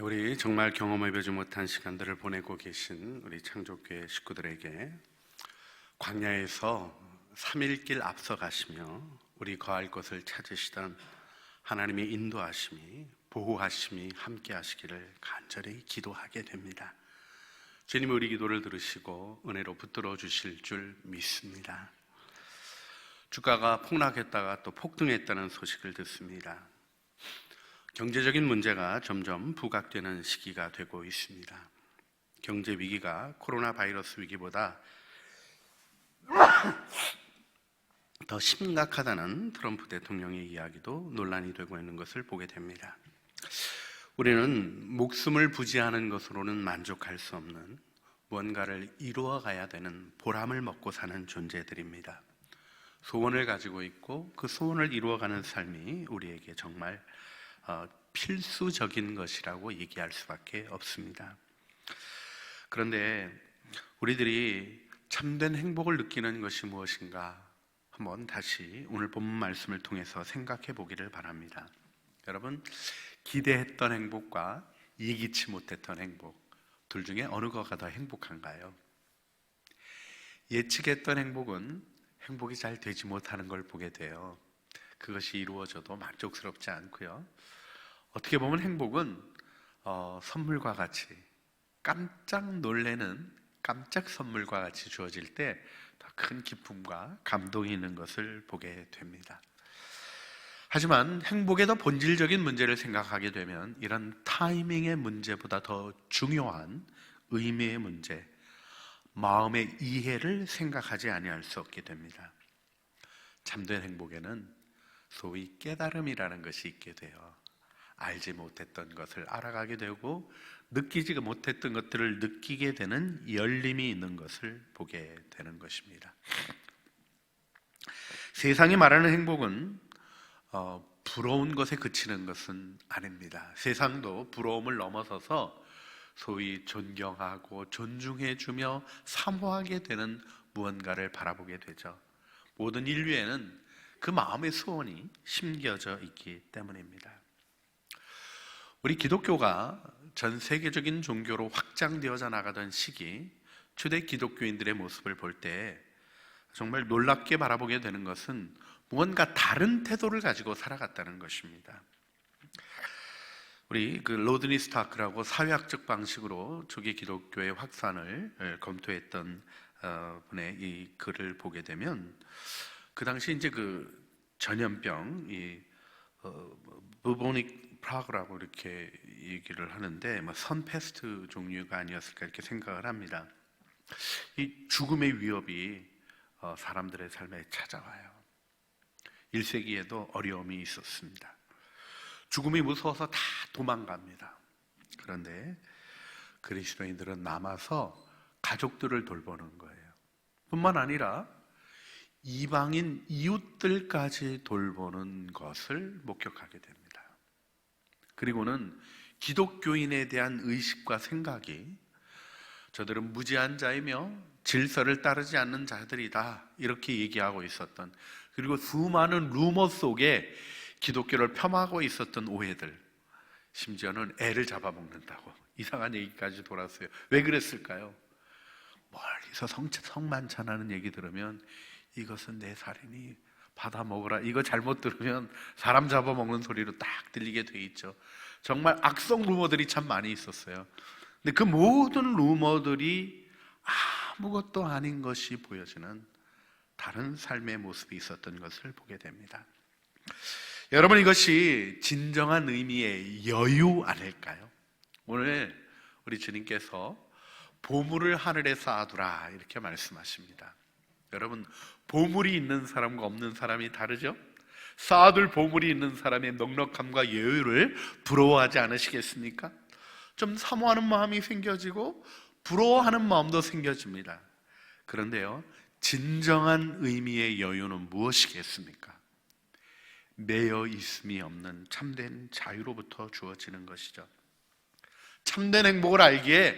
우리 정말 경험해보지 못한 시간들을 보내고 계신 우리 창조교회 식구들에게 광야에서 3일길 앞서가시며 우리 거할 곳을 찾으시던 하나님의 인도하심이, 보호하심이 함께 하시기를 간절히 기도하게 됩니다. 주님이 우리 기도를 들으시고 은혜로 붙들어 주실 줄 믿습니다. 주가가 폭락했다가 또 폭등했다는 소식을 듣습니다. 경제적인 문제가 점점 부각되는 시기가 되고 있습니다. 경제 위기가 코로나 바이러스 위기보다 더 심각하다는 트럼프 대통령의 이야기도 논란이 되고 있는 것을 보게 됩니다. 우리는 목숨을 부지하는 것으로는 만족할 수 없는 무언가를 이루어가야 되는 보람을 먹고 사는 존재들입니다. 소원을 가지고 있고 그 소원을 이루어가는 삶이 우리에게 정말 필수적인 것이라고 얘기할 수밖에 없습니다. 그런데 우리들이 참된 행복을 느끼는 것이 무엇인가 한번 다시 오늘 본문 말씀을 통해서 생각해 보기를 바랍니다. 여러분, 기대했던 행복과 예기치 못했던 행복, 둘 중에 어느 거가 더 행복한가요? 예측했던 행복은 행복이 잘 되지 못하는 걸 보게 돼요. 그것이 이루어져도 만족스럽지 않고요. 어떻게 보면 행복은 선물과 같이 깜짝 놀래는 깜짝 선물과 같이 주어질 때 더 큰 기쁨과 감동이 있는 것을 보게 됩니다. 하지만 행복의 더 본질적인 문제를 생각하게 되면 이런 타이밍의 문제보다 더 중요한 의미의 문제, 마음의 이해를 생각하지 아니할 수 없게 됩니다. 참된 행복에는 소위 깨달음이라는 것이 있게 돼요. 알지 못했던 것을 알아가게 되고 느끼지 못했던 것들을 느끼게 되는 열림이 있는 것을 보게 되는 것입니다. 세상이 말하는 행복은 부러운 것에 그치는 것은 아닙니다. 세상도 부러움을 넘어서서 소위 존경하고 존중해주며 사모하게 되는 무언가를 바라보게 되죠. 모든 인류에는 그 마음의 소원이 심겨져 있기 때문입니다. 우리 기독교가 전 세계적인 종교로 확장되어져 나가던 시기, 초대 기독교인들의 모습을 볼 때 정말 놀랍게 바라보게 되는 것은 무언가 다른 태도를 가지고 살아갔다는 것입니다. 우리 로드니 스타크라고 사회학적 방식으로 초기 기독교의 확산을 검토했던 분의 이 글을 보게 되면 그 당시 이제 전염병, 부보닉 플라그라고 이렇게 얘기를 하는데 선페스트 종류가 아니었을까 이렇게 생각을 합니다. 이 죽음의 위협이 사람들의 삶에 찾아와요. 1세기에도 어려움이 있었습니다. 죽음이 무서워서 다 도망갑니다. 그런데 그리스도인들은 남아서 가족들을 돌보는 거예요. 뿐만 아니라 이방인 이웃들까지 돌보는 것을 목격하게 됩니다. 그리고는 기독교인에 대한 의식과 생각이 저들은 무지한 자이며 질서를 따르지 않는 자들이다 이렇게 얘기하고 있었던, 그리고 수많은 루머 속에 기독교를 폄하하고 있었던 오해들, 심지어는 애를 잡아먹는다고 이상한 얘기까지 돌았어요. 왜 그랬을까요? 멀리서 성만찬하는 얘기 들으면 이것은 내 살이니 받아 먹으라, 이거 잘못 들으면 사람 잡아먹는 소리로 딱 들리게 돼 있죠. 정말 악성 루머들이 참 많이 있었어요. 근데 그 모든 루머들이 아무것도 아닌 것이 보여지는 다른 삶의 모습이 있었던 것을 보게 됩니다. 여러분, 이것이 진정한 의미의 여유 아닐까요? 오늘 우리 주님께서 보물을 하늘에 쌓아두라 이렇게 말씀하십니다. 여러분, 보물이 있는 사람과 없는 사람이 다르죠? 쌓아둘 보물이 있는 사람의 넉넉함과 여유를 부러워하지 않으시겠습니까? 좀 사모하는 마음이 생겨지고 부러워하는 마음도 생겨집니다. 그런데요, 진정한 의미의 여유는 무엇이겠습니까? 매여 있음이 없는 참된 자유로부터 주어지는 것이죠. 참된 행복을 알기에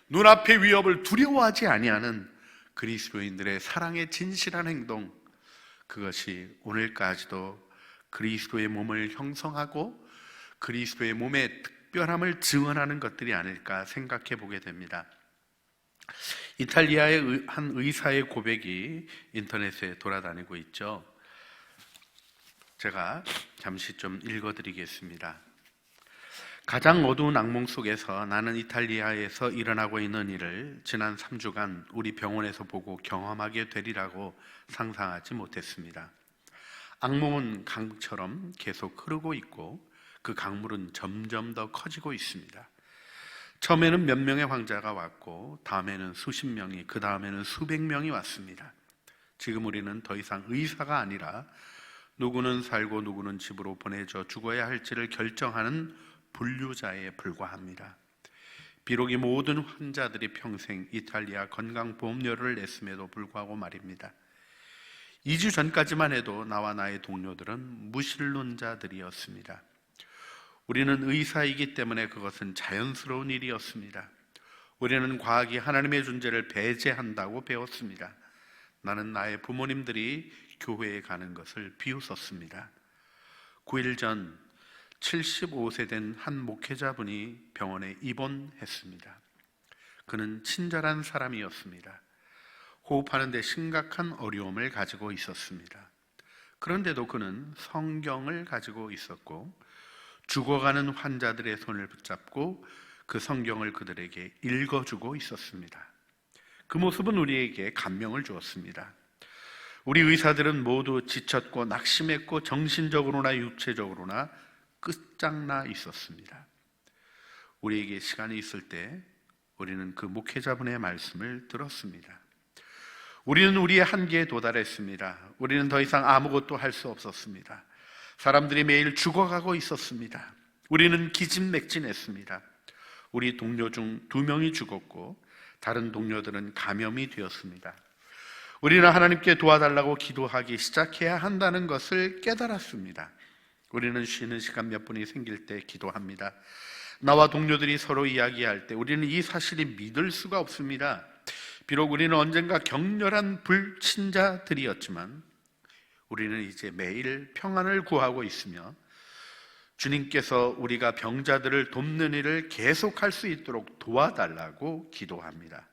눈앞의 위협을 두려워하지 아니하는 그리스도인들의 사랑의 진실한 행동, 그것이 오늘까지도 그리스도의 몸을 형성하고 그리스도의 몸의 특별함을 증언하는 것들이 아닐까 생각해 보게 됩니다. 이탈리아의 한 의사의 고백이 인터넷에 돌아다니고 있죠. 제가 잠시 좀 읽어드리겠습니다. 가장 어두운 악몽 속에서 나는 이탈리아에서 일어나고 있는 일을 지난 3주간 우리 병원에서 보고 경험하게 되리라고 상상하지 못했습니다. 악몽은 강처럼 계속 흐르고 있고 그 강물은 점점 더 커지고 있습니다. 처음에는 몇 명의 환자가 왔고 다음에는 수십 명이, 그 다음에는 수백 명이 왔습니다. 지금 우리는 더 이상 의사가 아니라 누구는 살고 누구는 집으로 보내져 죽어야 할지를 결정하는 분류자에 불과합니다. 비록 이 모든 환자들이 평생 이탈리아 건강보험료를 냈음에도 불구하고 말입니다. 2주 전까지만 해도 나와 나의 동료들은 무신론자들이었습니다. 우리는 의사이기 때문에 그것은 자연스러운 일이었습니다. 우리는 과학이 하나님의 존재를 배제한다고 배웠습니다. 나는 나의 부모님들이 교회에 가는 것을 비웃었습니다. 9일 전 75세 된 한 목회자분이 병원에 입원했습니다. 그는 친절한 사람이었습니다. 호흡하는 데 심각한 어려움을 가지고 있었습니다. 그런데도 그는 성경을 가지고 있었고 죽어가는 환자들의 손을 붙잡고 그 성경을 그들에게 읽어주고 있었습니다. 그 모습은 우리에게 감명을 주었습니다. 우리 의사들은 모두 지쳤고 낙심했고 정신적으로나 육체적으로나 끝장나 있었습니다. 우리에게 시간이 있을 때 우리는 그 목회자분의 말씀을 들었습니다. 우리는 우리의 한계에 도달했습니다. 우리는 더 이상 아무것도 할 수 없었습니다. 사람들이 매일 죽어가고 있었습니다. 우리는 기진맥진했습니다. 우리 동료 중 2명이 죽었고 다른 동료들은 감염이 되었습니다. 우리는 하나님께 도와달라고 기도하기 시작해야 한다는 것을 깨달았습니다. 우리는 쉬는 시간 몇 분이 생길 때 기도합니다. 나와 동료들이 서로 이야기할 때 우리는 이 사실이 믿을 수가 없습니다. 비록 우리는 언젠가 격렬한 불신자들이었지만 우리는 이제 매일 평안을 구하고 있으며 주님께서 우리가 병자들을 돕는 일을 계속할 수 있도록 도와달라고 기도합니다.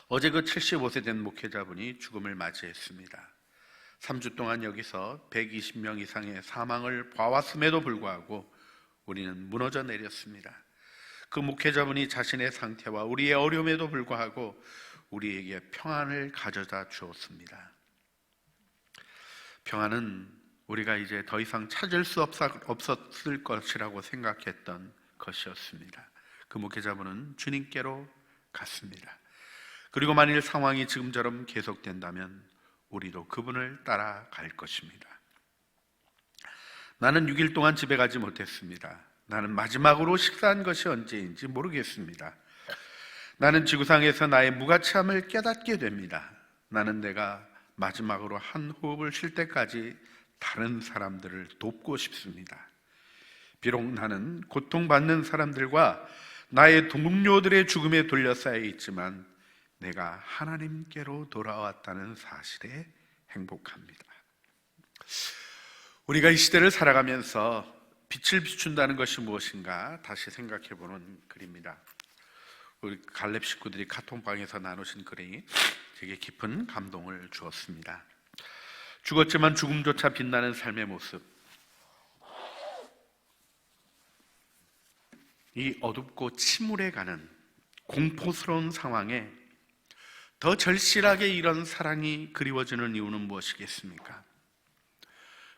어제 그 75세 된 목회자분이 죽음을 맞이했습니다. 3주 동안 여기서 120명 이상의 사망을 봐왔음에도 불구하고 우리는 무너져 내렸습니다. 그 목회자분이 자신의 상태와 우리의 어려움에도 불구하고 우리에게 평안을 가져다 주었습니다. 평안은 우리가 이제 더 이상 찾을 수 없었을 것이라고 생각했던 것이었습니다. 그 목회자분은 주님께로 갔습니다. 그리고 만일 상황이 지금처럼 계속된다면 우리도 그분을 따라갈 것입니다. 나는 6일 동안 집에 가지 못했습니다. 나는 마지막으로 식사한 것이 언제인지 모르겠습니다. 나는 지구상에서 나의 무가치함을 깨닫게 됩니다. 나는 내가 마지막으로 한 호흡을 쉴 때까지 다른 사람들을 돕고 싶습니다. 비록 나는 고통받는 사람들과 나의 동료들의 죽음에 둘러싸여 있지만 내가 하나님께로 돌아왔다는 사실에 행복합니다. 우리가 이 시대를 살아가면서 빛을 비춘다는 것이 무엇인가 다시 생각해보는 글입니다. 우리 갈렙 식구들이 카톡방에서 나누신 글이 되게 깊은 감동을 주었습니다. 죽었지만 죽음조차 빛나는 삶의 모습, 이 어둡고 침울해가는 공포스러운 상황에 더 절실하게 이런 사랑이 그리워지는 이유는 무엇이겠습니까?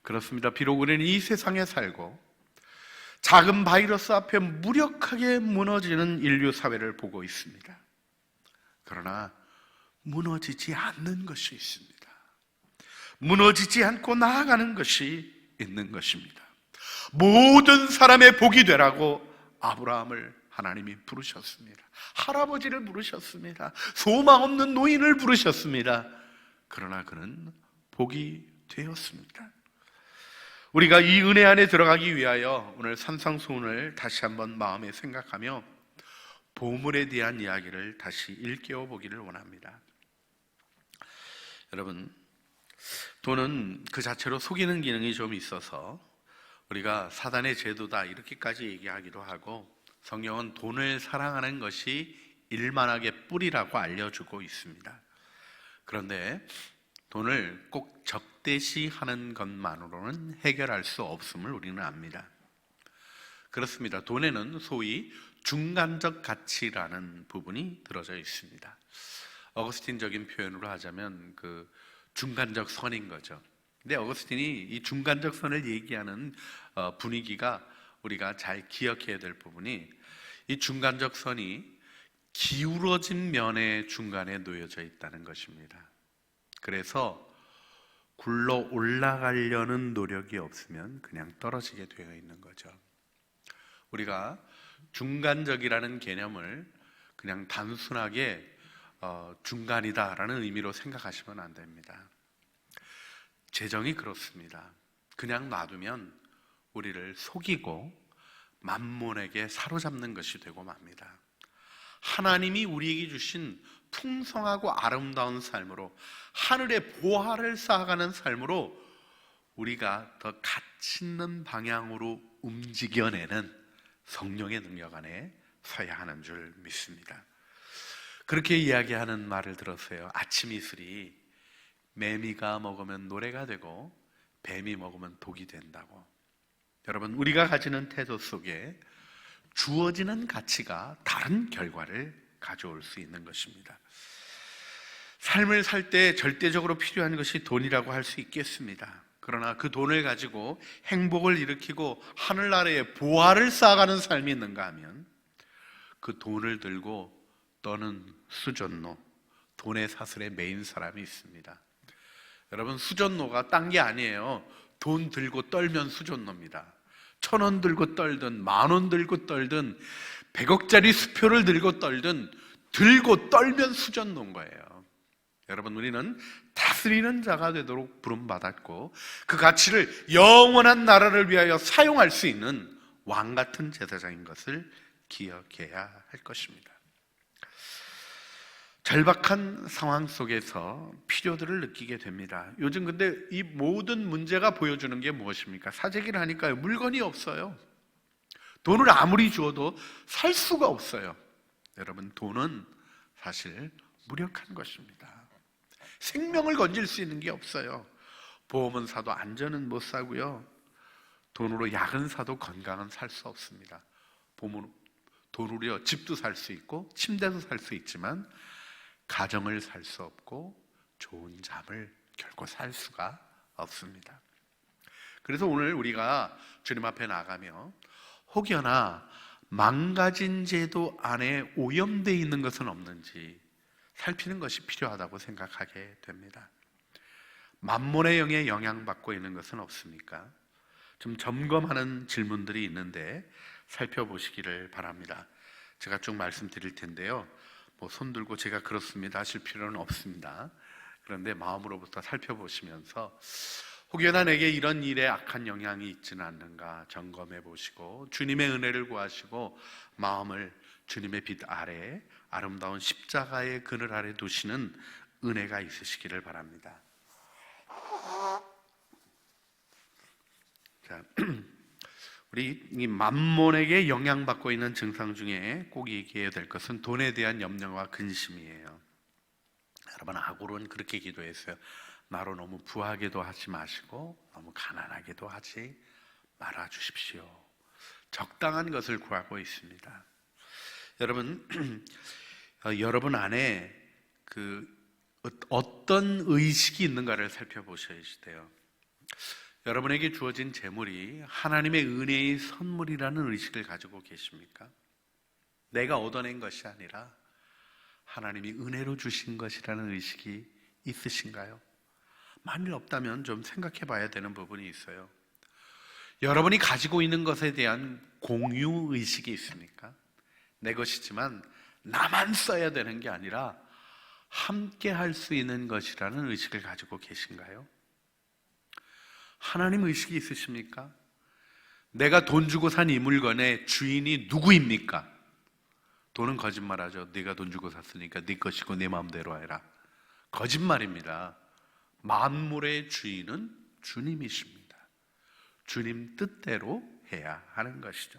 그렇습니다. 비록 우리는 이 세상에 살고 작은 바이러스 앞에 무력하게 무너지는 인류 사회를 보고 있습니다. 그러나 무너지지 않는 것이 있습니다. 무너지지 않고 나아가는 것이 있는 것입니다. 모든 사람의 복이 되라고 아브라함을 하나님이 부르셨습니다. 할아버지를 부르셨습니다. 소망 없는 노인을 부르셨습니다. 그러나 그는 복이 되었습니다. 우리가 이 은혜 안에 들어가기 위하여 오늘 산상수훈을 다시 한번 마음에 생각하며 보물에 대한 이야기를 다시 일깨워 보기를 원합니다. 여러분, 돈은 그 자체로 속이는 기능이 좀 있어서 우리가 사단의 제도다 이렇게까지 얘기하기도 하고, 성경은 돈을 사랑하는 것이 일만하게 뿌리라고 알려주고 있습니다. 그런데 돈을 꼭 적대시하는 것만으로는 해결할 수 없음을 우리는 압니다. 그렇습니다. 돈에는 소위 중간적 가치라는 부분이 들어져 있습니다. 어거스틴적인 표현으로 하자면 그 중간적 선인 거죠. 근데 어거스틴이 이 중간적 선을 얘기하는 분위기가 우리가 잘 기억해야 될 부분이, 이 중간적 선이 기울어진 면의 중간에 놓여져 있다는 것입니다. 그래서 굴러 올라가려는 노력이 없으면 그냥 떨어지게 되어 있는 거죠. 우리가 중간적이라는 개념을 그냥 단순하게 중간이다라는 의미로 생각하시면 안 됩니다. 재정이 그렇습니다. 그냥 놔두면 우리를 속이고 만몬에게 사로잡는 것이 되고 맙니다. 하나님이 우리에게 주신 풍성하고 아름다운 삶으로, 하늘의 보화를 쌓아가는 삶으로 우리가 더 가치 있는 방향으로 움직여내는 성령의 능력 안에 서야 하는 줄 믿습니다. 그렇게 이야기하는 말을 들었어요. 아침 이슬이 매미가 먹으면 노래가 되고 뱀이 먹으면 독이 된다고. 여러분, 우리가 가지는 태도 속에 주어지는 가치가 다른 결과를 가져올 수 있는 것입니다. 삶을 살 때 절대적으로 필요한 것이 돈이라고 할 수 있겠습니다. 그러나 그 돈을 가지고 행복을 일으키고 하늘나라에 보화를 쌓아가는 삶이 있는가 하면, 그 돈을 들고 떠는 수전노, 돈의 사슬에 매인 사람이 있습니다. 여러분, 수전노가 딴 게 아니에요. 돈 들고 떨면 수전노입니다. 1,000원 들고 떨든 10,000원 들고 떨든 100억짜리 수표를 들고 떨든 들고 떨면 수전노인 거예요. 여러분, 우리는 다스리는 자가 되도록 부름받았고 그 가치를 영원한 나라를 위하여 사용할 수 있는 왕 같은 제사장인 것을 기억해야 할 것입니다. 절박한 상황 속에서 필요들을 느끼게 됩니다. 요즘 근데 이 모든 문제가 보여주는 게 무엇입니까? 사재기를 하니까요, 물건이 없어요. 돈을 아무리 주어도 살 수가 없어요. 여러분, 돈은 사실 무력한 것입니다. 생명을 건질 수 있는 게 없어요. 보험은 사도 안전은 못 사고요, 돈으로 약은 사도 건강은 살 수 없습니다. 돈으로 집도 살 수 있고 침대도 살 수 있지만 가정을 살 수 없고 좋은 잠을 결코 살 수가 없습니다. 그래서 오늘 우리가 주님 앞에 나가며 혹여나 망가진 제도 안에 오염되어 있는 것은 없는지 살피는 것이 필요하다고 생각하게 됩니다. 만몬의 영에 영향받고 있는 것은 없습니까? 좀 점검하는 질문들이 있는데 살펴보시기를 바랍니다. 제가 쭉 말씀드릴 텐데요, 손 들고 제가 그렇습니다 하실 필요는 없습니다. 그런데 마음으로부터 살펴보시면서 혹여나 내게 이런 일에 악한 영향이 있지는 않는가 점검해 보시고, 주님의 은혜를 구하시고 마음을 주님의 빛 아래 아름다운 십자가의 그늘 아래 두시는 은혜가 있으시기를 바랍니다. 자, 우리 이 만몬에게 영향받고 있는 증상 중에 꼭 얘기해야 될 것은 돈에 대한 염려와 근심이에요. 여러분, 아골은 그렇게 기도했어요. 나로 너무 부하게도 하지 마시고 너무 가난하게도 하지 말아 주십시오. 적당한 것을 구하고 있습니다. 여러분, 여러분 안에 어떤 의식이 있는가를 살펴보셔야 돼요. 여러분에게 주어진 재물이 하나님의 은혜의 선물이라는 의식을 가지고 계십니까? 내가 얻어낸 것이 아니라 하나님이 은혜로 주신 것이라는 의식이 있으신가요? 만일 없다면 좀 생각해 봐야 되는 부분이 있어요. 여러분이 가지고 있는 것에 대한 공유 의식이 있습니까? 내 것이지만 나만 써야 되는 게 아니라 함께 할 수 있는 것이라는 의식을 가지고 계신가요? 하나님 의식이 있으십니까? 내가 돈 주고 산 이 물건의 주인이 누구입니까? 돈은 거짓말하죠. 네가 돈 주고 샀으니까 네 것이고 네 마음대로 해라. 거짓말입니다. 만물의 주인은 주님이십니다. 주님 뜻대로 해야 하는 것이죠.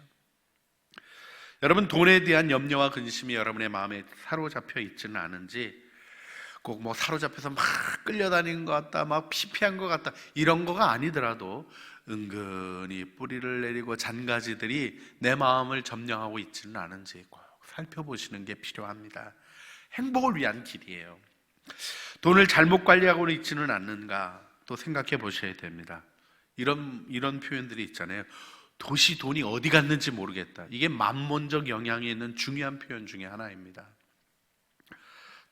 여러분, 돈에 대한 염려와 근심이 여러분의 마음에 사로잡혀 있지는 않은지, 꼭 뭐 사로잡혀서 막 끌려다니는 것 같다, 막 피폐한 것 같다, 이런 거가 아니더라도 은근히 뿌리를 내리고 잔가지들이 내 마음을 점령하고 있지는 않은지 꼭 살펴보시는 게 필요합니다. 행복을 위한 길이에요. 돈을 잘못 관리하고 있지는 않는가 또 생각해 보셔야 됩니다. 이런 표현들이 있잖아요. 도시 돈이 어디 갔는지 모르겠다. 이게 만몬적 영향이 있는 중요한 표현 중에 하나입니다.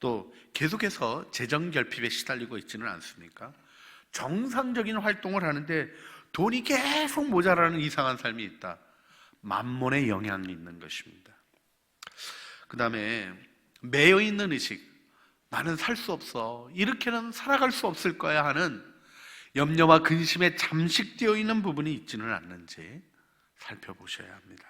또 계속해서 재정 결핍에 시달리고 있지는 않습니까? 정상적인 활동을 하는데 돈이 계속 모자라는 이상한 삶이 있다. 만몬의 영향이 있는 것입니다. 그 다음에 매여 있는 의식, 나는 살 수 없어, 이렇게는 살아갈 수 없을 거야 하는 염려와 근심에 잠식되어 있는 부분이 있지는 않는지 살펴보셔야 합니다.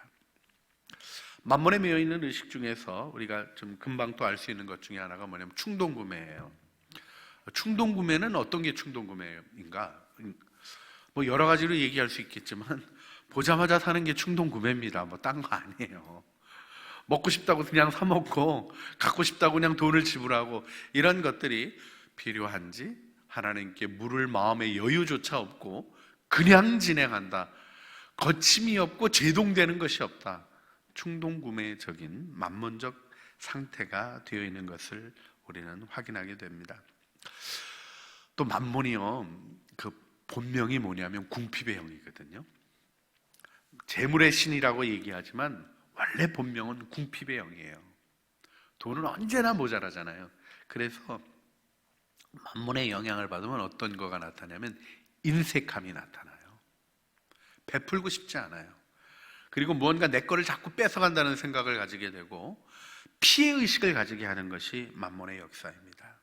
만몬에 매여 있는 의식 중에서 우리가 좀 금방 또 알 수 있는 것 중에 하나가 뭐냐면 충동구매예요. 충동구매는 어떤 게 충동구매인가? 뭐 여러 가지로 얘기할 수 있겠지만 보자마자 사는 게 충동구매입니다. 뭐 딴 거 아니에요. 먹고 싶다고 그냥 사 먹고, 갖고 싶다고 그냥 돈을 지불하고, 이런 것들이 필요한지 하나님께 물을 마음의 여유조차 없고 그냥 진행한다. 거침이 없고 제동되는 것이 없다. 충동구매적인 만몬적 상태가 되어 있는 것을 우리는 확인하게 됩니다. 또 만몬이요, 그 본명이 뭐냐면 궁핍의 영이거든요. 재물의 신이라고 얘기하지만 원래 본명은 궁핍의 영이에요. 돈은 언제나 모자라잖아요. 그래서 만몬의 영향을 받으면 어떤 거가 나타나냐면 인색함이 나타나요. 베풀고 싶지 않아요. 그리고 무언가 내 거를 자꾸 뺏어간다는 생각을 가지게 되고 피해의식을 가지게 하는 것이 만몬의 역사입니다.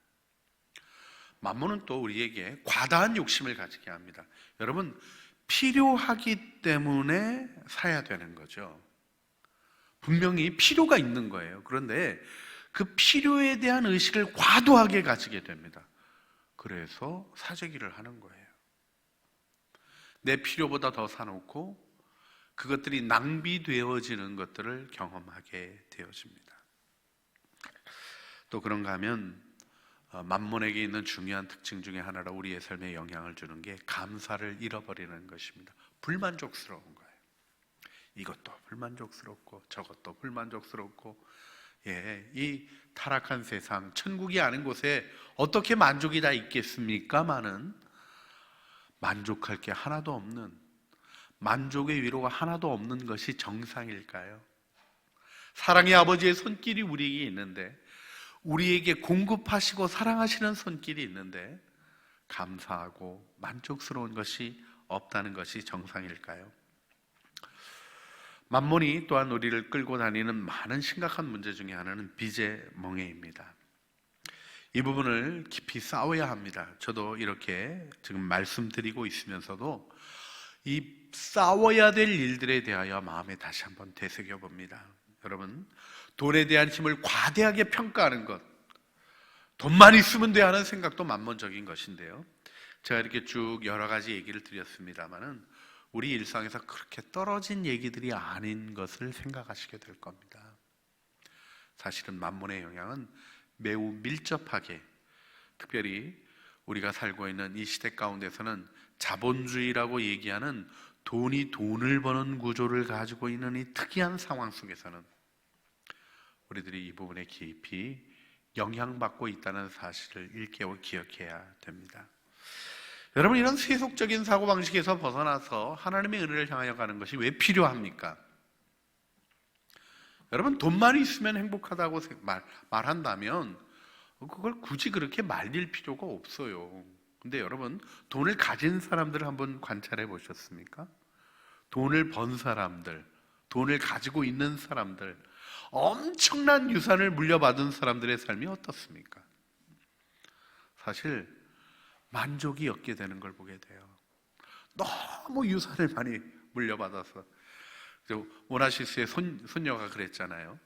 만몬은 또 우리에게 과다한 욕심을 가지게 합니다. 여러분, 필요하기 때문에 사야 되는 거죠. 분명히 필요가 있는 거예요. 그런데 그 필요에 대한 의식을 과도하게 가지게 됩니다. 그래서 사재기를 하는 거예요. 내 필요보다 더 사놓고 그것들이 낭비되어지는 것들을 경험하게 되어집니다. 또 그런가 하면 만몬에게 있는 중요한 특징 중에 하나로 우리의 삶에 영향을 주는 게 감사를 잃어버리는 것입니다. 불만족스러운 거예요. 이것도 불만족스럽고 저것도 불만족스럽고, 이 타락한 세상, 천국이 아닌 곳에 어떻게 만족이 다 있겠습니까마는 만족할 게 하나도 없는, 만족의 위로가 하나도 없는 것이 정상일까요? 사랑의 아버지의 손길이 우리에게 있는데, 우리에게 공급하시고 사랑하시는 손길이 있는데 감사하고 만족스러운 것이 없다는 것이 정상일까요? 만몬이 또한 우리를 끌고 다니는 많은 심각한 문제 중에 하나는 빚의 멍해입니다. 이 부분을 깊이 싸워야 합니다. 저도 이렇게 지금 말씀드리고 있으면서도 이 싸워야 될 일들에 대하여 마음에 다시 한번 되새겨 봅니다. 여러분, 돈에 대한 힘을 과대하게 평가하는 것, 돈만 있으면 돼 하는 생각도 만몬적인 것인데요. 제가 이렇게 쭉 여러 가지 얘기를 드렸습니다만은 우리 일상에서 그렇게 떨어진 얘기들이 아닌 것을 생각하시게 될 겁니다. 사실은 만몬의 영향은 매우 밀접하게, 특별히 우리가 살고 있는 이 시대 가운데서는 자본주의라고 얘기하는 돈이 돈을 버는 구조를 가지고 있는 이 특이한 상황 속에서는 우리들이 이 부분에 깊이 영향받고 있다는 사실을 일깨워 기억해야 됩니다. 여러분, 이런 세속적인 사고방식에서 벗어나서 하나님의 은혜를 향하여 가는 것이 왜 필요합니까? 여러분, 돈만 있으면 행복하다고 말한다면 그걸 굳이 그렇게 말릴 필요가 없어요. 근데 여러분, 돈을 가진 사람들을 한번 관찰해 보셨습니까? 돈을 번 사람들, 돈을 가지고 있는 사람들, 엄청난 유산을 물려받은 사람들의 삶이 어떻습니까? 사실 만족이 없게 되는 걸 보게 돼요. 너무 유산을 많이 물려받아서. 모나시스의 손녀가 그랬잖아요.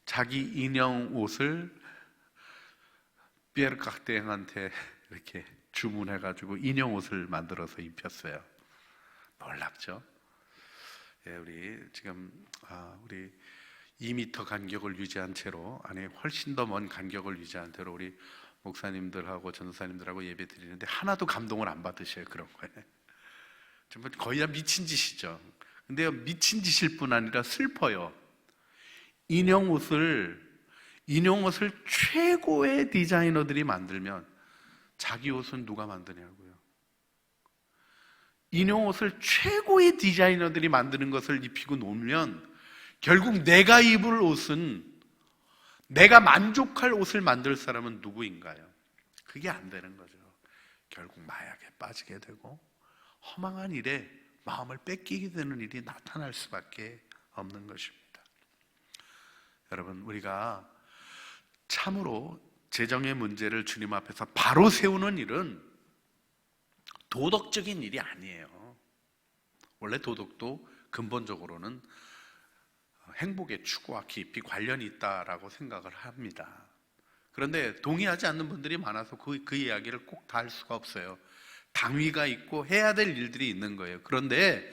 자기 인형 옷을 피에르 카르티에한테 이렇게 주문해가지고 인형 옷을 만들어서 입혔어요. 놀랍죠? 예, 우리 지금 우리 2m 간격을 유지한 채로, 아니 훨씬 더 먼 간격을 유지한 채로 우리 목사님들하고 전도사님들하고 예배 드리는데 하나도 감동을 안 받으셔요. 그런 거에 정말 거의 다 미친 짓이죠. 근데 미친 짓일 뿐 아니라 슬퍼요. 인형 옷을 최고의 디자이너들이 만들면 자기 옷은 누가 만드냐고요. 인형 옷을 최고의 디자이너들이 만드는 것을 입히고 놀면 결국 내가 입을 옷은, 내가 만족할 옷을 만들 사람은 누구인가요? 그게 안 되는 거죠. 결국 마약에 빠지게 되고 허망한 일에 마음을 뺏기게 되는 일이 나타날 수밖에 없는 것입니다. 여러분, 우리가 참으로 재정의 문제를 주님 앞에서 바로 세우는 일은 도덕적인 일이 아니에요. 원래 도덕도 근본적으로는 행복의 추구와 깊이 관련이 있다라고 생각을 합니다. 그런데 동의하지 않는 분들이 많아서 그 이야기를 꼭 다 할 수가 없어요. 당위가 있고 해야 될 일들이 있는 거예요. 그런데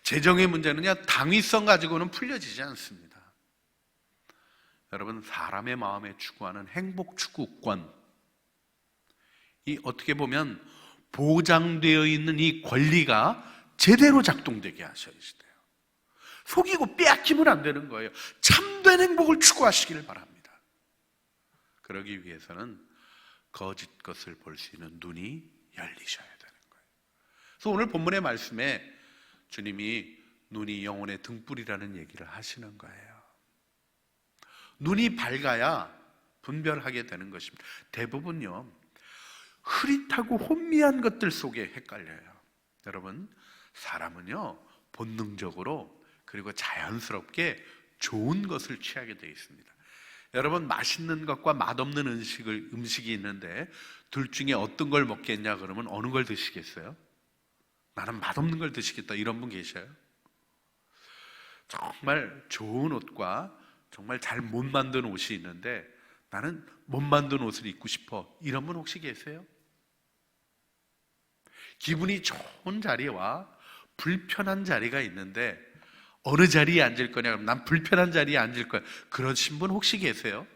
재정의 문제는요, 당위성 가지고는 풀려지지 않습니다. 여러분, 사람의 마음에 추구하는 행복 추구권, 이 어떻게 보면 보장되어 있는 이 권리가 제대로 작동되게 하셔야 돼요. 속이고 빼앗기면 안 되는 거예요. 참된 행복을 추구하시기를 바랍니다. 그러기 위해서는 거짓 것을 볼 수 있는 눈이 열리셔야 되는 거예요. 그래서 오늘 본문의 말씀에 주님이 눈이 영혼의 등불이라는 얘기를 하시는 거예요. 눈이 밝아야 분별하게 되는 것입니다. 대부분요, 흐릿하고 혼미한 것들 속에 헷갈려요. 여러분, 사람은요 본능적으로 그리고 자연스럽게 좋은 것을 취하게 되어 있습니다. 여러분, 맛있는 것과 맛없는 음식이 있는데 둘 중에 어떤 걸 먹겠냐 그러면 어느 걸 드시겠어요? 나는 맛없는 걸 드시겠다, 이런 분 계셔요? 정말 좋은 옷과 정말 잘 못 만든 옷이 있는데 나는 못 만든 옷을 입고 싶어, 이런 분 혹시 계세요? 기분이 좋은 자리와 불편한 자리가 있는데 어느 자리에 앉을 거냐 그러면 난 불편한 자리에 앉을 거야, 그러신 분 혹시 계세요?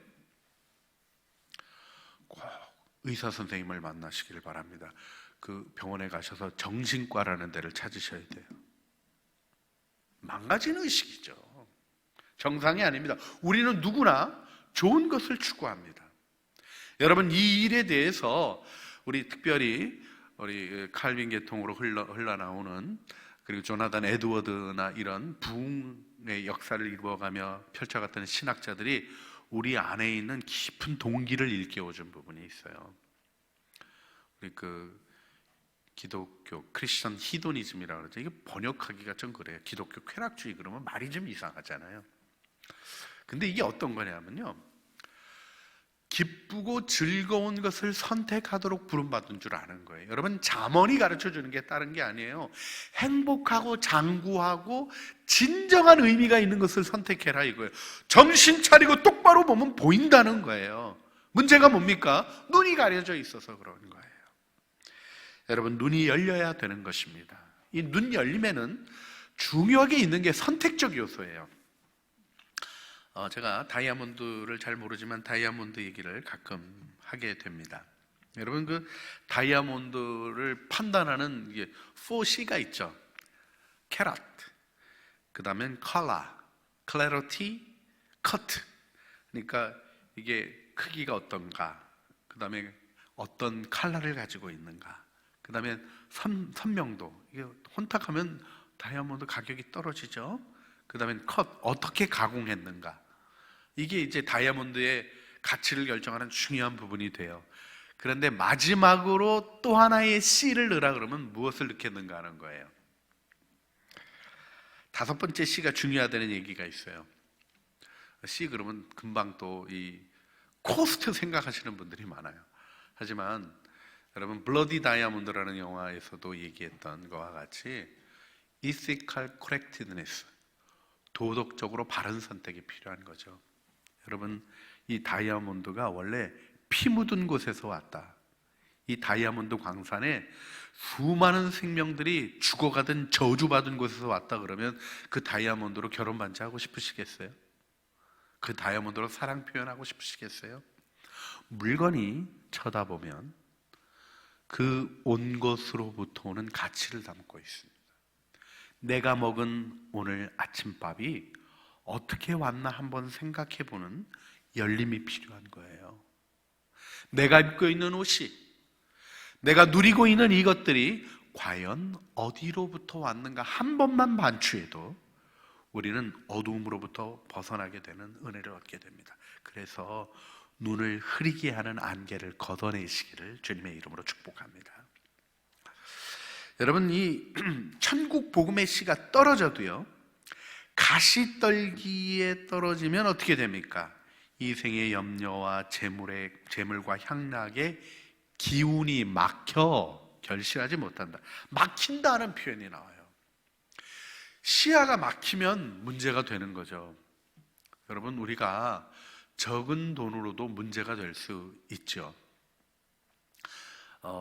꼭 의사 선생님을 만나시기를 바랍니다. 그 병원에 가셔서 정신과라는 데를 찾으셔야 돼요. 망가진 의식이죠. 정상이 아닙니다. 우리는 누구나 좋은 것을 추구합니다. 여러분, 이 일에 대해서 우리 특별히 우리 칼빈 계통으로 흘러나오는, 그리고 조나단 에드워드나 이런 부흥의 역사를 이루어가며 펼쳐갔던 신학자들이 우리 안에 있는 깊은 동기를 일깨워준 부분이 있어요. 우리 기독교 크리스천 히도니즘이라고 그러죠. 이게 번역하기가 좀 그래요. 기독교 쾌락주의 그러면 말이 좀 이상하잖아요. 근데 이게 어떤 거냐면요, 기쁘고 즐거운 것을 선택하도록 부름받은 줄 아는 거예요. 여러분, 잠언이 가르쳐주는 게 다른 게 아니에요. 행복하고 장구하고 진정한 의미가 있는 것을 선택해라, 이거예요. 정신 차리고 똑바로 보면 보인다는 거예요. 문제가 뭡니까? 눈이 가려져 있어서 그런 거예요. 여러분, 눈이 열려야 되는 것입니다. 이 눈 열림에는 중요하게 있는 게 선택적 요소예요. 제가 다이아몬드를 잘 모르지만 다이아몬드 얘기를 가끔 하게 됩니다. 여러분, 그 다이아몬드를 판단하는 게 4C가 있죠. 캐럿, 그 다음엔 컬러, 클래리티, 커트. 그러니까 이게 크기가 어떤가, 그 다음에 어떤 컬러를 가지고 있는가, 그 다음에 선명도. 이게 혼탁하면 다이아몬드 가격이 떨어지죠. 그 다음에 컷, 어떻게 가공했는가. 이게 이제 다이아몬드의 가치를 결정하는 중요한 부분이 돼요. 그런데 마지막으로 또 하나의 C를 넣으라 그러면 무엇을 넣겠는가 하는 거예요. 5번째 C가 중요하다는 얘기가 있어요. C 그러면 금방 또 이 코스트 생각하시는 분들이 많아요. 하지만 여러분, 블러디 다이아몬드라는 영화에서도 얘기했던 것과 같이 ethical correctness, 도덕적으로 바른 선택이 필요한 거죠. 여러분, 이 다이아몬드가 원래 피 묻은 곳에서 왔다. 이 다이아몬드 광산에 수많은 생명들이 죽어가던 저주받은 곳에서 왔다 그러면 그 다이아몬드로 결혼 반지하고 싶으시겠어요? 그 다이아몬드로 사랑 표현하고 싶으시겠어요? 물건이 쳐다보면 그 온 것으로부터 오는 가치를 담고 있습니다. 내가 먹은 오늘 아침밥이 어떻게 왔나 한번 생각해 보는 열림이 필요한 거예요. 내가 입고 있는 옷이, 내가 누리고 있는 이것들이 과연 어디로부터 왔는가 한 번만 반추해도 우리는 어두움으로부터 벗어나게 되는 은혜를 얻게 됩니다. 그래서 눈을 흐리게 하는 안개를 걷어내시기를 주님의 이름으로 축복합니다. 여러분, 이 천국 복음의 씨가 떨어져도요, 가시떨기에 떨어지면 어떻게 됩니까? 이 생의 염려와 재물과 향락의 기운이 막혀 결실하지 못한다. 막힌다는 표현이 나와요. 시야가 막히면 문제가 되는 거죠. 여러분, 우리가 적은 돈으로도 문제가 될 수 있죠.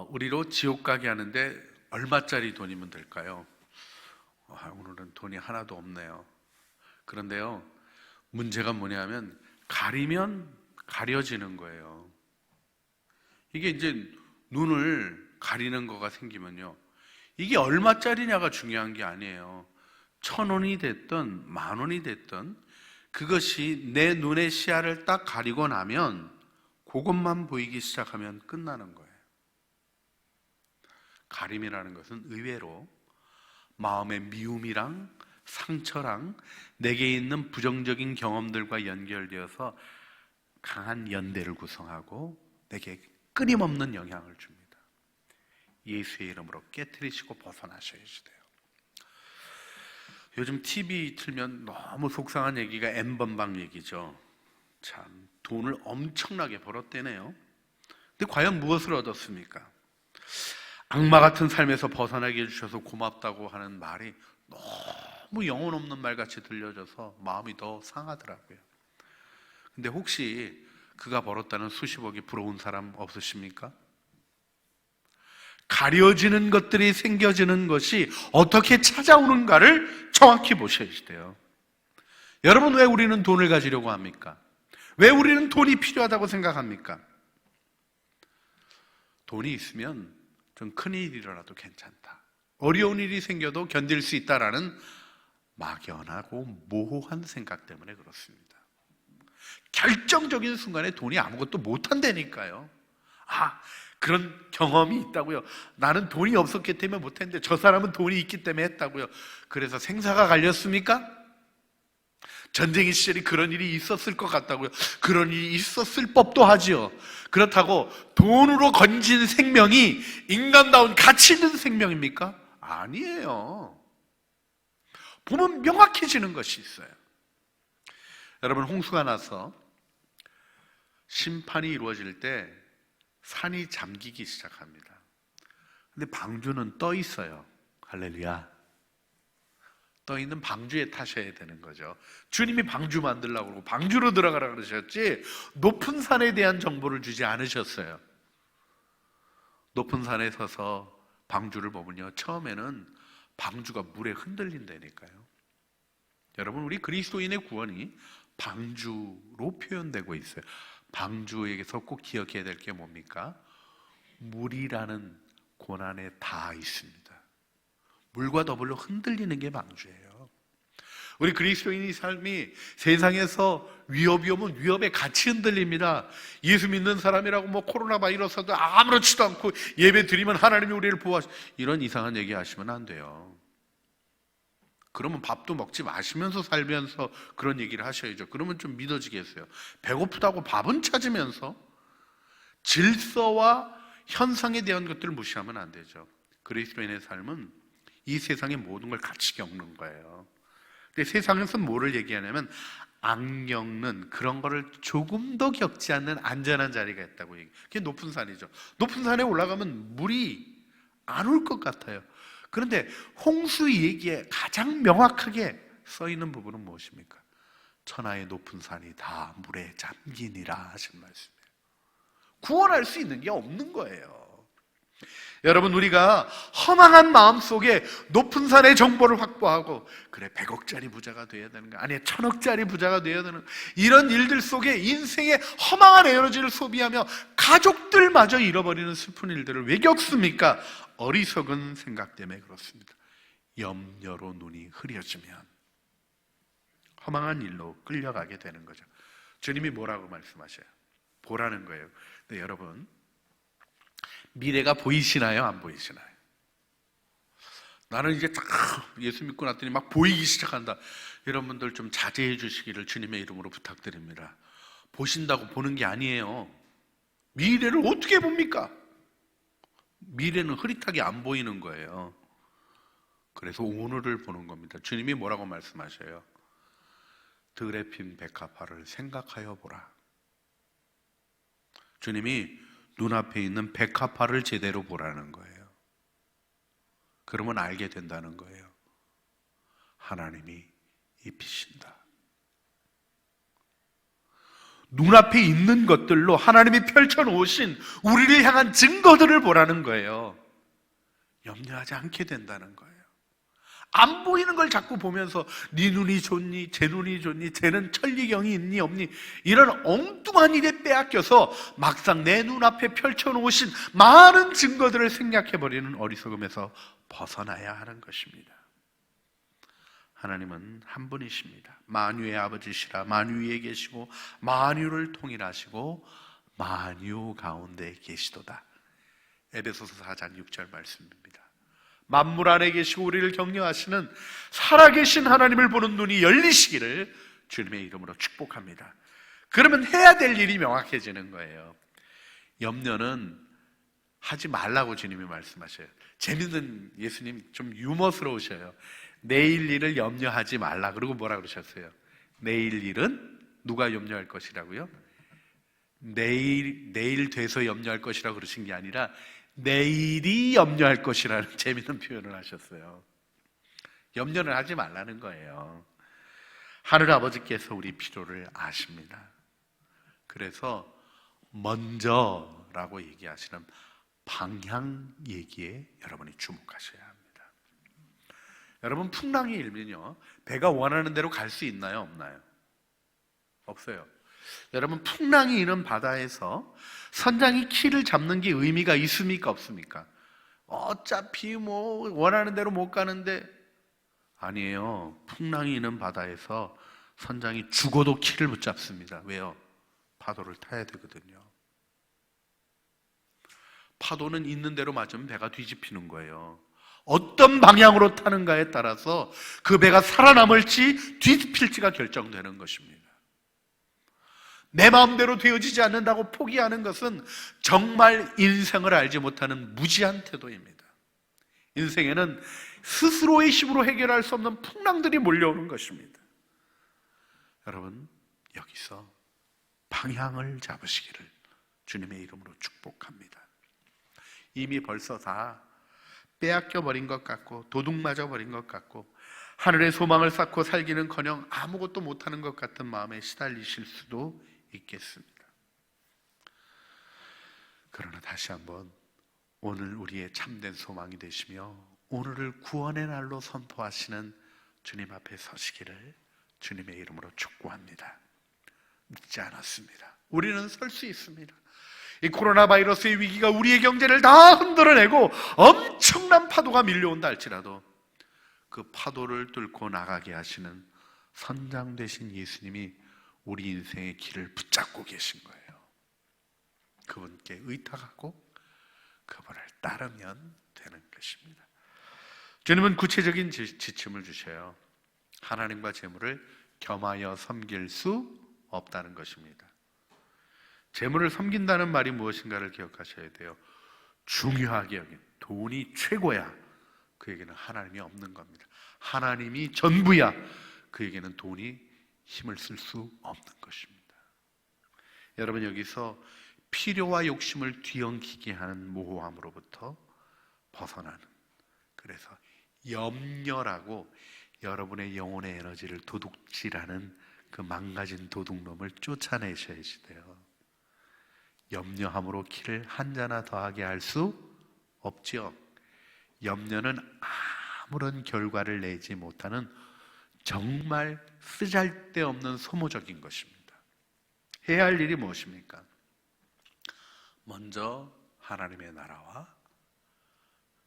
우리로 지옥 가게 하는데 얼마짜리 돈이면 될까요? 오늘은 돈이 하나도 없네요. 그런데요, 문제가 뭐냐면 가리면 가려지는 거예요. 이게 이제 눈을 가리는 거가 생기면요, 이게 얼마짜리냐가 중요한 게 아니에요. 1,000원이 됐든 10,000원이 됐든 그것이 내 눈의 시야를 딱 가리고 나면 그것만 보이기 시작하면 끝나는 거예요. 가림이라는 것은 의외로 마음의 미움이랑 상처랑 내게 있는 부정적인 경험들과 연결되어서 강한 연대를 구성하고 내게 끊임없는 영향을 줍니다. 예수의 이름으로 깨트리시고 벗어나셔야 돼요. 요즘 TV 틀면 너무 속상한 얘기가 N번방 얘기죠. 참, 돈을 엄청나게 벌었대네요. 근데 과연 무엇을 얻었습니까? 악마 같은 삶에서 벗어나게 해주셔서 고맙다고 하는 말이 너무 영혼 없는 말같이 들려져서 마음이 더 상하더라고요. 근데 혹시 그가 벌었다는 수십억이 부러운 사람 없으십니까? 가려지는 것들이 생겨지는 것이 어떻게 찾아오는가를 정확히 보셔야 돼요. 여러분, 왜 우리는 돈을 가지려고 합니까? 왜 우리는 돈이 필요하다고 생각합니까? 돈이 있으면 좀 큰일이 일어나도 괜찮다, 어려운 일이 생겨도 견딜 수 있다라는 막연하고 모호한 생각 때문에 그렇습니다. 결정적인 순간에 돈이 아무것도 못한다니까요. 그런 경험이 있다고요. 나는 돈이 없었기 때문에 못했는데 저 사람은 돈이 있기 때문에 했다고요. 그래서 생사가 갈렸습니까? 전쟁의 시절에 그런 일이 있었을 것 같다고요. 그런 일이 있었을 법도 하지요. 그렇다고 돈으로 건진 생명이 인간다운 가치 있는 생명입니까? 아니에요. 보면 명확해지는 것이 있어요. 여러분, 홍수가 나서 심판이 이루어질 때 산이 잠기기 시작합니다. 근데 방주는 떠 있어요. 할렐루야. 떠 있는 방주에 타셔야 되는 거죠. 주님이 방주 만들라고 그러고 방주로 들어가라 그러셨지 높은 산에 대한 정보를 주지 않으셨어요. 높은 산에 서서 방주를 보면요, 처음에는 방주가 물에 흔들린다니까요. 여러분, 우리 그리스도인의 구원이 방주로 표현되고 있어요. 방주에게서 꼭 기억해야 될 게 뭡니까? 물이라는 고난에 다 있습니다. 물과 더불어 흔들리는 게 방주예요. 우리 그리스도인의 삶이 세상에서 위협이 오면 위협에 같이 흔들립니다. 예수 믿는 사람이라고 코로나 바이러스도 아무렇지도 않고 예배 드리면 하나님이 우리를 보호하시, 이런 이상한 얘기 하시면 안 돼요. 그러면 밥도 먹지 마시면서 살면서 그런 얘기를 하셔야죠. 그러면 좀 믿어지겠어요. 배고프다고 밥은 찾으면서 질서와 현상에 대한 것들을 무시하면 안 되죠. 그리스도인의 삶은 이 세상의 모든 걸 같이 겪는 거예요. 근데 세상에서 뭐를 얘기하냐면 안 겪는 그런 거를 조금 더 겪지 않는 안전한 자리가 있다고 얘기해요. 그게 높은 산이죠. 높은 산에 올라가면 물이 안 올 것 같아요. 그런데 홍수 얘기에 가장 명확하게 써 있는 부분은 무엇입니까? 천하의 높은 산이 다 물에 잠기니라 하신 말씀이에요. 구원할 수 있는 게 없는 거예요. 여러분, 우리가 허망한 마음 속에 높은 산의 정보를 확보하고, 그래 100억짜리 부자가 돼야 되는가, 아니 1000억짜리 부자가 돼야 되는, 이런 일들 속에 인생의 허망한 에너지를 소비하며 가족들마저 잃어버리는 슬픈 일들을 왜 겪습니까? 어리석은 생각 때문에 그렇습니다. 염려로 눈이 흐려지면 허망한 일로 끌려가게 되는 거죠. 주님이 뭐라고 말씀하셔요? 보라는 거예요. 근데 여러분, 미래가 보이시나요? 안 보이시나요? 나는 이제 딱 예수 믿고 났더니 막 보이기 시작한다. 여러분들 좀 자제해 주시기를 주님의 이름으로 부탁드립니다. 보신다고 보는 게 아니에요. 미래를 어떻게 봅니까? 미래는 흐릿하게 안 보이는 거예요. 그래서 오늘을 보는 겁니다. 주님이 뭐라고 말씀하셔요? 들에 핀 백합화를 생각하여 보라. 주님이 눈앞에 있는 백합화를 제대로 보라는 거예요. 그러면 알게 된다는 거예요. 하나님이 입히신다. 눈앞에 있는 것들로 하나님이 펼쳐놓으신 우리를 향한 증거들을 보라는 거예요. 염려하지 않게 된다는 거예요. 안 보이는 걸 자꾸 보면서 네 눈이 좋니, 제 눈이 좋니, 쟤는 천리경이 있니 없니, 이런 엉뚱한 일에 빼앗겨서 막상 내 눈앞에 펼쳐놓으신 많은 증거들을 생략해버리는 어리석음에서 벗어나야 하는 것입니다. 하나님은 한 분이십니다. 만유의 아버지시라. 만유 위에 계시고 만유를 통일하시고 만유 가운데 계시도다. 에베소서 4장 6절 말씀입니다. 만물 안에 계시고 우리를 격려하시는 살아계신 하나님을 보는 눈이 열리시기를 주님의 이름으로 축복합니다. 그러면 해야 될 일이 명확해지는 거예요. 염려는 하지 말라고 주님이 말씀하셔요. 재밌는, 예수님 좀 유머스러우셔요. 내일 일을 염려하지 말라. 그리고 뭐라 그러셨어요? 내일 일은 누가 염려할 것이라고요? 내일 돼서 염려할 것이라고 그러신 게 아니라 내일이 염려할 것이라는 재미있는 표현을 하셨어요. 염려는 하지 말라는 거예요. 하늘 아버지께서 우리 필요를 아십니다. 그래서 먼저라고 얘기하시는 방향 얘기에 여러분이 주목하셔야 합니다. 여러분, 풍랑이 일면요, 배가 원하는 대로 갈 수 있나요? 없나요? 없어요. 여러분, 풍랑이 이는 바다에서 선장이 키를 잡는 게 의미가 있습니까? 없습니까? 어차피 뭐 원하는 대로 못 가는데, 아니에요. 풍랑이 있는 바다에서 선장이 죽어도 키를 못 잡습니다. 왜요? 파도를 타야 되거든요. 파도는 있는 대로 맞으면 배가 뒤집히는 거예요. 어떤 방향으로 타는가에 따라서 그 배가 살아남을지 뒤집힐지가 결정되는 것입니다. 내 마음대로 되어지지 않는다고 포기하는 것은 정말 인생을 알지 못하는 무지한 태도입니다. 인생에는 스스로의 힘으로 해결할 수 없는 풍랑들이 몰려오는 것입니다. 여러분, 여기서 방향을 잡으시기를 주님의 이름으로 축복합니다. 이미 벌써 다 빼앗겨 버린 것 같고 도둑맞아 버린 것 같고 하늘의 소망을 쌓고 살기는커녕 아무것도 못하는 것 같은 마음에 시달리실 수도 있겠습니다. 그러나 다시 한번 오늘 우리의 참된 소망이 되시며 오늘을 구원의 날로 선포하시는 주님 앞에 서시기를 주님의 이름으로 축복합니다. 늦지 않았습니다. 우리는 설 수 있습니다. 이 코로나 바이러스의 위기가 우리의 경제를 다 흔들어내고 엄청난 파도가 밀려온다 할지라도 그 파도를 뚫고 나가게 하시는 선장 되신 예수님이 우리 인생의 길을 붙잡고 계신 거예요. 그분께 의탁하고 그분을 따르면 되는 것입니다. 주님은 구체적인 지침을 주셔요. 하나님과 재물을 겸하여 섬길 수 없다는 것입니다. 재물을 섬긴다는 말이 무엇인가를 기억하셔야 돼요. 중요하게 여긴 돈이 최고야, 그에게는 하나님이 없는 겁니다. 하나님이 전부야, 그에게는 돈이 힘을 쓸 수 없는 것입니다. 여러분, 여기서 필요와 욕심을 뒤엉키게 하는 모호함으로부터 벗어나는, 그래서 염려라고 여러분의 영혼의 에너지를 도둑질하는 그 망가진 도둑놈을 쫓아내셔야지 돼요. 염려함으로 키를 한 자나 더하게 할 수 없지요. 염려는 아무런 결과를 내지 못하는 정말 쓰잘데없는 소모적인 것입니다. 해야 할 일이 무엇입니까? 먼저 하나님의 나라와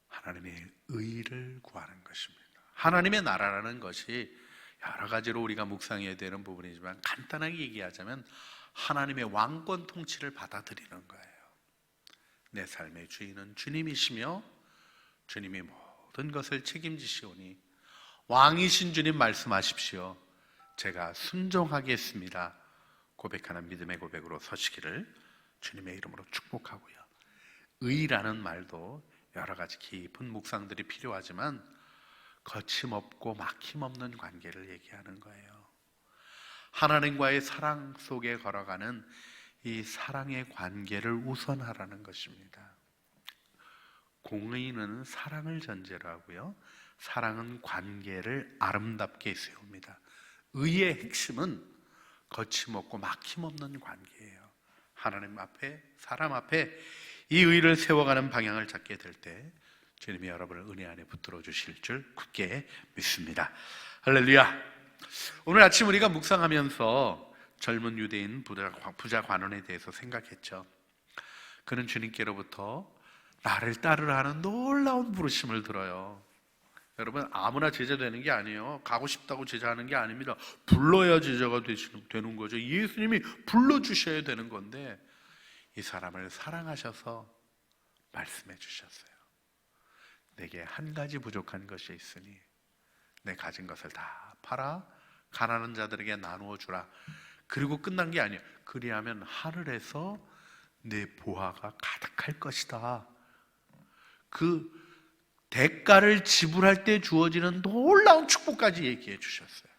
하나님의 의를 구하는 것입니다. 하나님의 나라라는 것이 여러 가지로 우리가 묵상해야 되는 부분이지만 간단하게 얘기하자면 하나님의 왕권 통치를 받아들이는 거예요. 내 삶의 주인은 주님이시며 주님이 모든 것을 책임지시오니 왕이신 주님 말씀하십시오. 제가 순종하겠습니다. 고백하는 믿음의 고백으로 서시기를 주님의 이름으로 축복하고요. 의라는 말도 여러 가지 깊은 묵상들이 필요하지만 거침없고 막힘없는 관계를 얘기하는 거예요. 하나님과의 사랑 속에 걸어가는 이 사랑의 관계를 우선하라는 것입니다. 공의는 사랑을 전제로 하고요, 사랑은 관계를 아름답게 세웁니다. 의의 핵심은 거침없고 막힘없는 관계예요. 하나님 앞에, 사람 앞에 이 의를 세워가는 방향을 잡게 될 때 주님이 여러분을 은혜 안에 붙들어 주실 줄 굳게 믿습니다. 할렐루야. 오늘 아침 우리가 묵상하면서 젊은 유대인 부자 관원에 대해서 생각했죠. 그는 주님께로부터 나를 따르라 하는 놀라운 부르심을 들어요. 여러분, 아무나 제자 되는 게 아니에요. 가고 싶다고 제자하는 게 아닙니다. 불러야 제자가 되는 거죠. 예수님이 불러주셔야 되는 건데 이 사람을 사랑하셔서 말씀해 주셨어요. 내게 한 가지 부족한 것이 있으니 내 가진 것을 다 팔아 가난한 자들에게 나누어 주라. 그리고 끝난 게 아니에요. 그리하면 하늘에서 내 보화가 가득할 것이다. 그 대가를 지불할 때 주어지는 놀라운 축복까지 얘기해 주셨어요.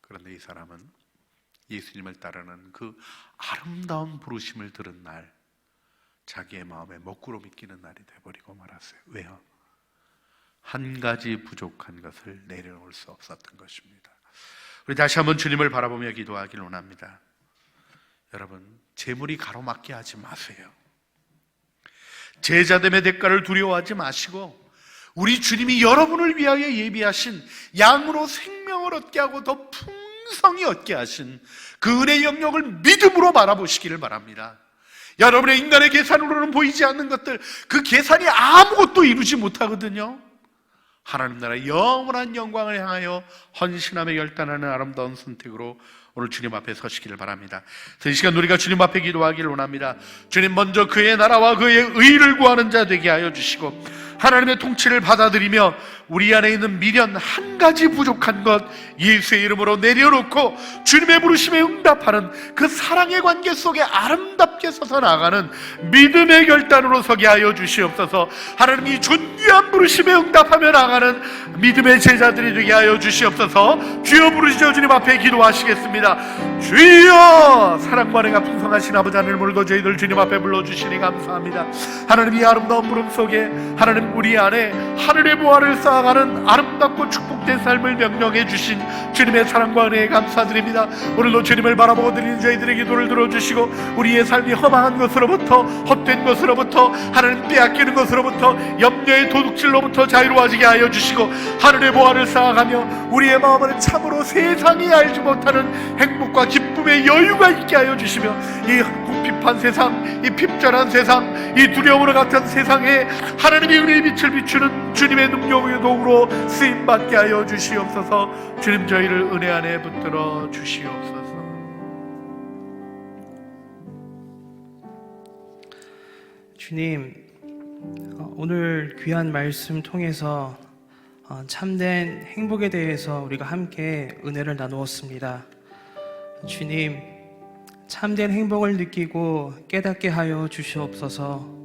그런데 이 사람은 예수님을 따르는 그 아름다운 부르심을 들은 날 자기의 마음에 먹구름이 끼는 날이 돼버리고 말았어요. 왜요? 한 가지 부족한 것을 내려놓을 수 없었던 것입니다. 우리 다시 한번 주님을 바라보며 기도하길 원합니다. 여러분, 재물이 가로막게 하지 마세요. 제자됨의 대가를 두려워하지 마시고 우리 주님이 여러분을 위하여 예비하신 양으로 생명을 얻게 하고 더 풍성히 얻게 하신 그 은혜의 영역을 믿음으로 바라보시기를 바랍니다. 여러분의 인간의 계산으로는 보이지 않는 것들, 그 계산이 아무것도 이루지 못하거든요. 하나님 나라의 영원한 영광을 향하여 헌신함에 결단하는 아름다운 선택으로 오늘 주님 앞에 서시기를 바랍니다. 이 시간 우리가 주님 앞에 기도하기를 원합니다. 주님, 먼저 그의 나라와 그의 의를 구하는 자 되게 하여 주시고 하나님의 통치를 받아들이며 우리 안에 있는 미련 한 가지 부족한 것 예수의 이름으로 내려놓고 주님의 부르심에 응답하는 그 사랑의 관계 속에 아름답게 서서 나가는 믿음의 결단으로 서게 하여 주시옵소서. 하나님이 존귀한 부르심에 응답하며 나가는 믿음의 제자들이 되게 하여 주시옵소서. 주여 부르시죠. 주님 앞에 기도하시겠습니다. 주여, 사랑과 은혜가 풍성하신 아버지 하늘물도 저희들 주님 앞에 불러주시니 감사합니다. 하나님, 이 아름다운 부름 속에 하나님 우리 안에 하늘의 보화를 쌓아가는 아름답고 축복된 삶을 명령해 주신 주님의 사랑과 은혜에 감사드립니다. 오늘도 주님을 바라보고 드리는 저희들의 기도를 들어주시고 우리의 삶이 허망한 것으로부터, 헛된 것으로부터, 하나님 빼앗기는 것으로부터, 염려의 도둑질로부터 자유로워지게 하여 주시고 하늘의 보화를 쌓아가며 우리의 마음을 참으로 세상이 알지 못하는 행복과 기쁨의 여유가 있게 하여 주시며 이 궁핍한 세상, 이 핍절한 세상, 이 두려움으로 같은 세상에 하나님의 은혜의 빛을 비추는 주님의 능력의 도구로 쓰임받게 하여 주시옵소서. 주님, 저희를 은혜 안에 붙들어 주시옵소서. 주님, 오늘 귀한 말씀 통해서 참된 행복에 대해서 우리가 함께 은혜를 나누었습니다. 주님, 참된 행복을 느끼고 깨닫게 하여 주시옵소서.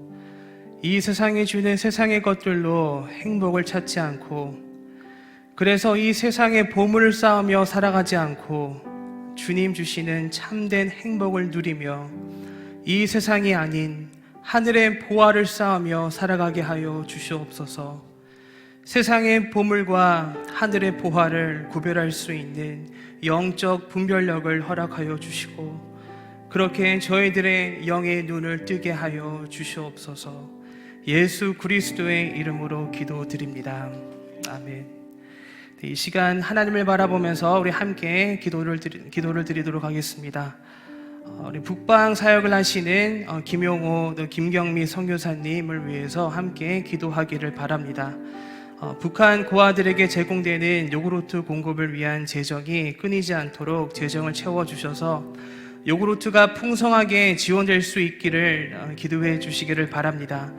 이 세상이 주는 세상의 것들로 행복을 찾지 않고, 그래서 이 세상의 보물을 쌓으며 살아가지 않고 주님 주시는 참된 행복을 누리며 이 세상이 아닌 하늘의 보화를 쌓으며 살아가게 하여 주시옵소서. 세상의 보물과 하늘의 보화를 구별할 수 있는 영적 분별력을 허락하여 주시고 그렇게 저희들의 영의 눈을 뜨게 하여 주시옵소서. 예수 그리스도의 이름으로 기도드립니다. 아멘. 이 시간 하나님을 바라보면서 우리 함께 기도를 드리도록 하겠습니다. 우리 북방 사역을 하시는 김용호, 김경미 선교사님을 위해서 함께 기도하기를 바랍니다. 북한 고아들에게 제공되는 요구르트 공급을 위한 재정이 끊이지 않도록 재정을 채워주셔서 요구르트가 풍성하게 지원될 수 있기를 기도해 주시기를 바랍니다.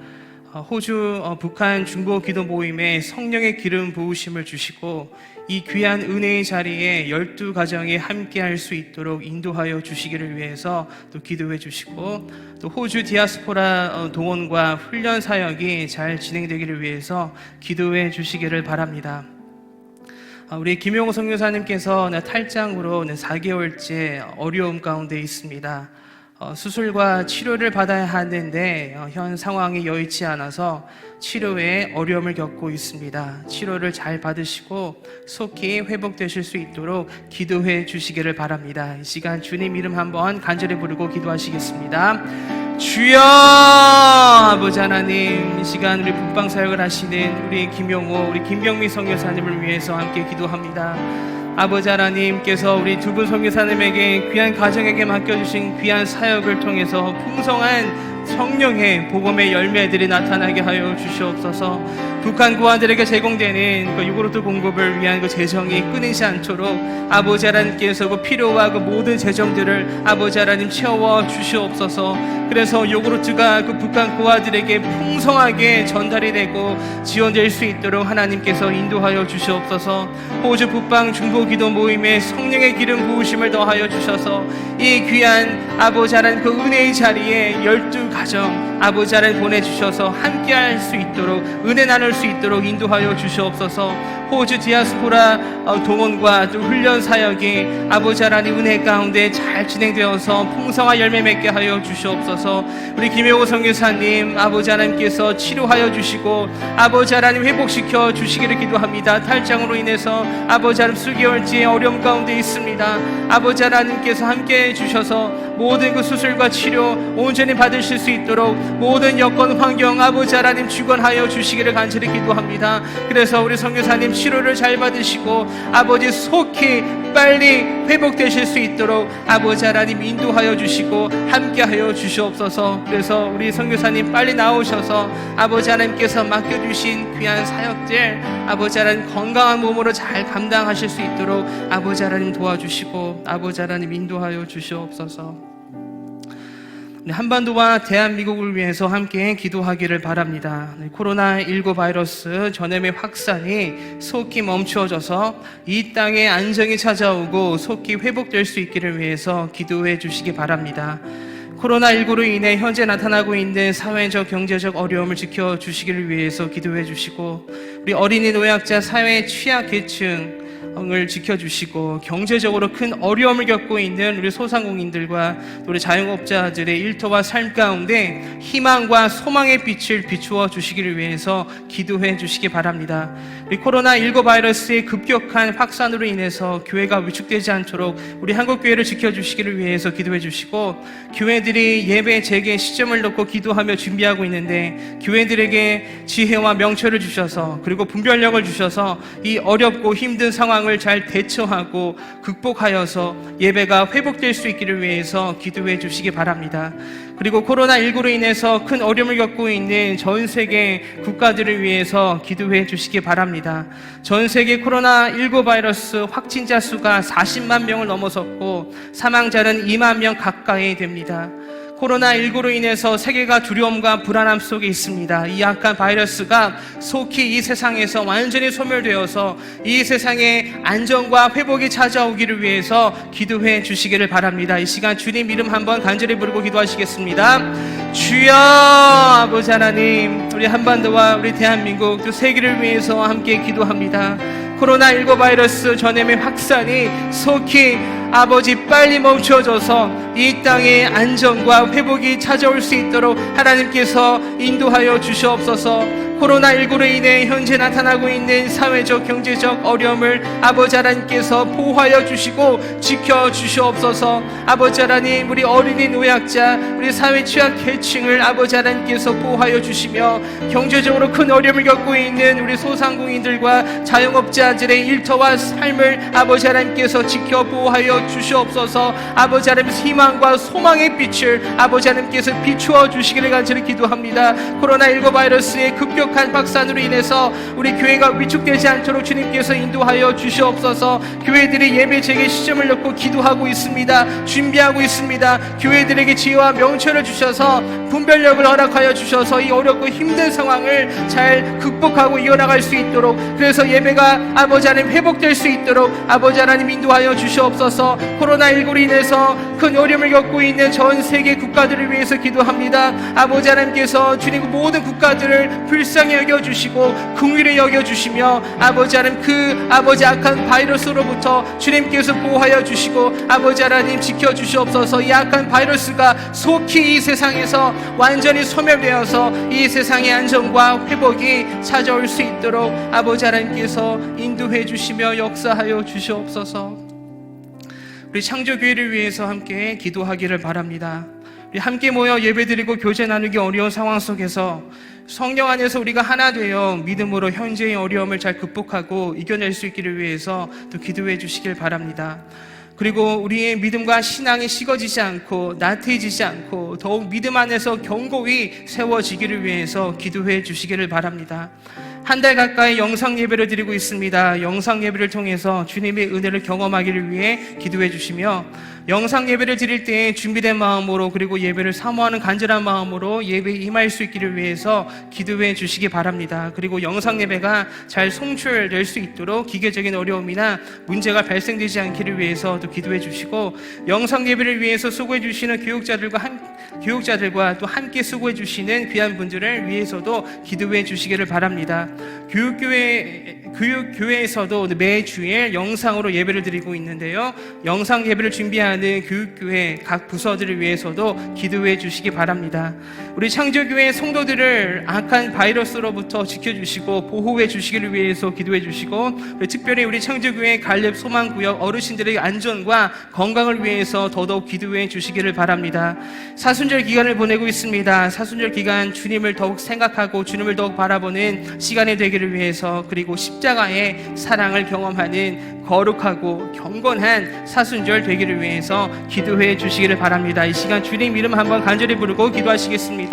호주 북한 중보 기도 모임에 성령의 기름 부으심을 주시고 이 귀한 은혜의 자리에 12가정이 함께 할 수 있도록 인도하여 주시기를 위해서 또 기도해 주시고, 또 호주 디아스포라 동원과 훈련 사역이 잘 진행되기를 위해서 기도해 주시기를 바랍니다. 우리 김용호 선교사님께서 탈장으로 4개월째 어려움 가운데 있습니다. 수술과 치료를 받아야 하는데 현 상황이 여의치 않아서 치료에 어려움을 겪고 있습니다. 치료를 잘 받으시고 속히 회복되실 수 있도록 기도해 주시기를 바랍니다. 이 시간 주님 이름 한번 간절히 부르고 기도하시겠습니다. 주여! 아버지 하나님, 이 시간 우리 북방 사역을 하시는 우리 김용호, 우리 김경미 선교사님을 위해서 함께 기도합니다. 아버지 하나님께서 우리 두 분 선교사님에게 귀한 가정에게 맡겨주신 귀한 사역을 통해서 풍성한 성령의 복음의 열매들이 나타나게 하여 주시옵소서. 북한 고아들에게 제공되는 그 요구르트 공급을 위한 그 재정이 끊이지 않도록 아버지 하나님께서 그 필요와 그 모든 재정들을 아버지 하나님 채워 주시옵소서. 그래서 요구르트가 그 북한 고아들에게 풍성하게 전달이 되고 지원될 수 있도록 하나님께서 인도하여 주시옵소서. 호주 북방 중보 기도 모임에 성령의 기름 부으심을 더하여 주셔서 이 귀한 아버지 하나님 그 은혜의 자리에 12가정 아버지 하나님 보내주셔서 함께할 수 있도록 은혜 나눌 수 있도록 인도하여 주시옵소서. 호주 디아스포라 동원과 또 훈련 사역이 아버지 하나님 은혜 가운데 잘 진행되어서 풍성한 열매 맺게 하여 주시옵소서. 우리 김용호 선교사님 아버지 하나님께서 치료하여 주시고 아버지 하나님 회복시켜 주시기를 기도합니다. 탈장으로 인해서 아버지 하나님 수개월째 어려움 가운데 있습니다. 아버지 하나님께서 함께해 주셔서 모든 그 수술과 치료 온전히 받으실 수 있도록 모든 여건 환경 아버지 하나님 주관하여 주시기를 간절히 기도합니다. 그래서 우리 선교사님 치료를 잘 받으시고 아버지 속히 빨리 회복되실 수 있도록 아버지 하나님 인도하여 주시고 함께하여 주시옵소서. 그래서 우리 선교사님 빨리 나오셔서 아버지 하나님께서 맡겨주신 귀한 사역들 아버지 하나님 건강한 몸으로 잘 감당하실 수 있도록 아버지 하나님 도와주시고 아버지 하나님 인도하여 주시옵소서. 한반도와 대한민국을 위해서 함께 기도하기를 바랍니다. 코로나19 바이러스 전염의 확산이 속히 멈추어져서 이 땅에 안정이 찾아오고 속히 회복될 수 있기를 위해서 기도해 주시기 바랍니다. 코로나19로 인해 현재 나타나고 있는 사회적 경제적 어려움을 지켜주시기를 위해서 기도해 주시고, 우리 어린이 노약자 사회 취약계층 을 지켜주시고 경제적으로 큰 어려움을 겪고 있는 우리 소상공인들과 우리 자영업자들의 일터와 삶 가운데 희망과 소망의 빛을 비추어 주시기를 위해서 기도해 주시기 바랍니다. 우리 코로나19 바이러스의 급격한 확산으로 인해서 교회가 위축되지 않도록 우리 한국교회를 지켜주시기를 위해서 기도해 주시고, 교회들이 예배 재개 시점을 놓고 기도하며 준비하고 있는데 교회들에게 지혜와 명철을 주셔서 그리고 분별력을 주셔서 이 어렵고 힘든 상황을 잘 대처하고 극복하여서 예배가 회복될 수 있기를 위해서 기도해 주시기 바랍니다. 그리고 코로나19로 인해서 큰 어려움을 겪고 있는 전 세계 국가들을 위해서 기도해 주시기 바랍니다. 전 세계 코로나19 바이러스 확진자 수가 40만 명을 넘어섰고 사망자는 2만 명 가까이 됩니다. 코로나19로 인해서 세계가 두려움과 불안함 속에 있습니다. 이 약한 바이러스가 속히 이 세상에서 완전히 소멸되어서 이 세상에 안정과 회복이 찾아오기를 위해서 기도해 주시기를 바랍니다. 이 시간 주님 이름 한번 간절히 부르고 기도하시겠습니다. 주여! 아버지 하나님, 우리 한반도와 우리 대한민국 또 세계를 위해서 함께 기도합니다. 코로나19 바이러스 전염의 확산이 속히 아버지 빨리 멈춰져서 이 땅에 안정과 회복이 찾아올 수 있도록 하나님께서 인도하여 주시옵소서. 코로나19로 인해 현재 나타나고 있는 사회적 경제적 어려움을 아버지 하나님께서 보호하여 주시고 지켜주시옵소서. 아버지 하나님, 우리 어린이 노약자, 우리 사회 취약 계층을 아버지 하나님께서 보호하여 주시며 경제적으로 큰 어려움을 겪고 있는 우리 소상공인들과 자영업자들의 일터와 삶을 아버지 하나님께서 지켜 보호하여 주시옵소서. 아버지 하나님, 희망과 소망의 빛을 아버지 하나님께서 비추어 주시기를 간절히 기도합니다. 코로나19 바이러스의 급격한 확산으로 인해서 우리 교회가 위축되지 않도록 주님께서 인도하여 주시옵소서. 교회들이 예배 재개 시점을 놓고 기도하고 있습니다. 준비하고 있습니다. 교회들에게 지혜와 명철을 주셔서 분별력을 허락하여 주셔서 이 어렵고 힘든 상황을 잘 극복하고 이어나갈 수 있도록, 그래서 예배가 아버지 하나님 회복될 수 있도록 아버지 하나님 인도하여 주시옵소서. 코로나19로 인해서 큰 어려움을 겪고 있는 전 세계 국가들을 위해서 기도합니다. 아버지 하나님께서 주님 모든 국가들을 불쌍히 여겨주시고 긍휼히 여겨주시며 아버지 하나님 그 아버지 악한 바이러스로부터 주님께서 보호하여 주시고 아버지 하나님 지켜주시옵소서. 이 악한 바이러스가 속히 이 세상에서 완전히 소멸되어서 이 세상의 안정과 회복이 찾아올 수 있도록 아버지 하나님께서 인도해 주시며 역사하여 주시옵소서. 우리 창조교회를 위해서 함께 기도하기를 바랍니다. 우리 함께 모여 예배드리고 교제 나누기 어려운 상황 속에서 성령 안에서 우리가 하나 되어 믿음으로 현재의 어려움을 잘 극복하고 이겨낼 수 있기를 위해서 또 기도해 주시길 바랍니다. 그리고 우리의 믿음과 신앙이 식어지지 않고 나태해지지 않고 더욱 믿음 안에서 견고히 세워지기를 위해서 기도해 주시기를 바랍니다. 한 달 가까이 영상 예배를 드리고 있습니다. 영상 예배를 통해서 주님의 은혜를 경험하기를 위해 기도해 주시며 영상 예배를 드릴 때 준비된 마음으로 그리고 예배를 사모하는 간절한 마음으로 예배에 임할 수 있기를 위해서 기도해 주시기 바랍니다. 그리고 영상 예배가 잘 송출될 수 있도록 기계적인 어려움이나 문제가 발생되지 않기를 위해서 또 기도해 주시고 영상 예배를 위해서 수고해 주시는 교육자들과 또 함께 수고해 주시는 귀한 분들을 위해서도 기도해 주시기를 바랍니다. 교육교회에서도 매주일 영상으로 예배를 드리고 있는데요. 영상 예배를 준비하는 교육교회 각 부서들을 위해서도 기도해 주시기 바랍니다. 우리 창조교회 성도들을 악한 바이러스로부터 지켜주시고 보호해 주시기를 위해서 기도해 주시고, 특별히 우리 창조교회 갈렙 소망구역 어르신들의 안전과 건강을 위해서 더더욱 기도해 주시기를 바랍니다. 사순절 기간을 보내고 있습니다. 사순절 기간 주님을 더욱 생각하고 주님을 더욱 바라보는 시간이 되기를 위해서, 그리고 십자가의 사랑을 경험하는 거룩하고 경건한 사순절 되기를 위해서 기도해 주시기를 바랍니다. 이 시간 주님 이름 한번 간절히 부르고 기도하시겠습니다.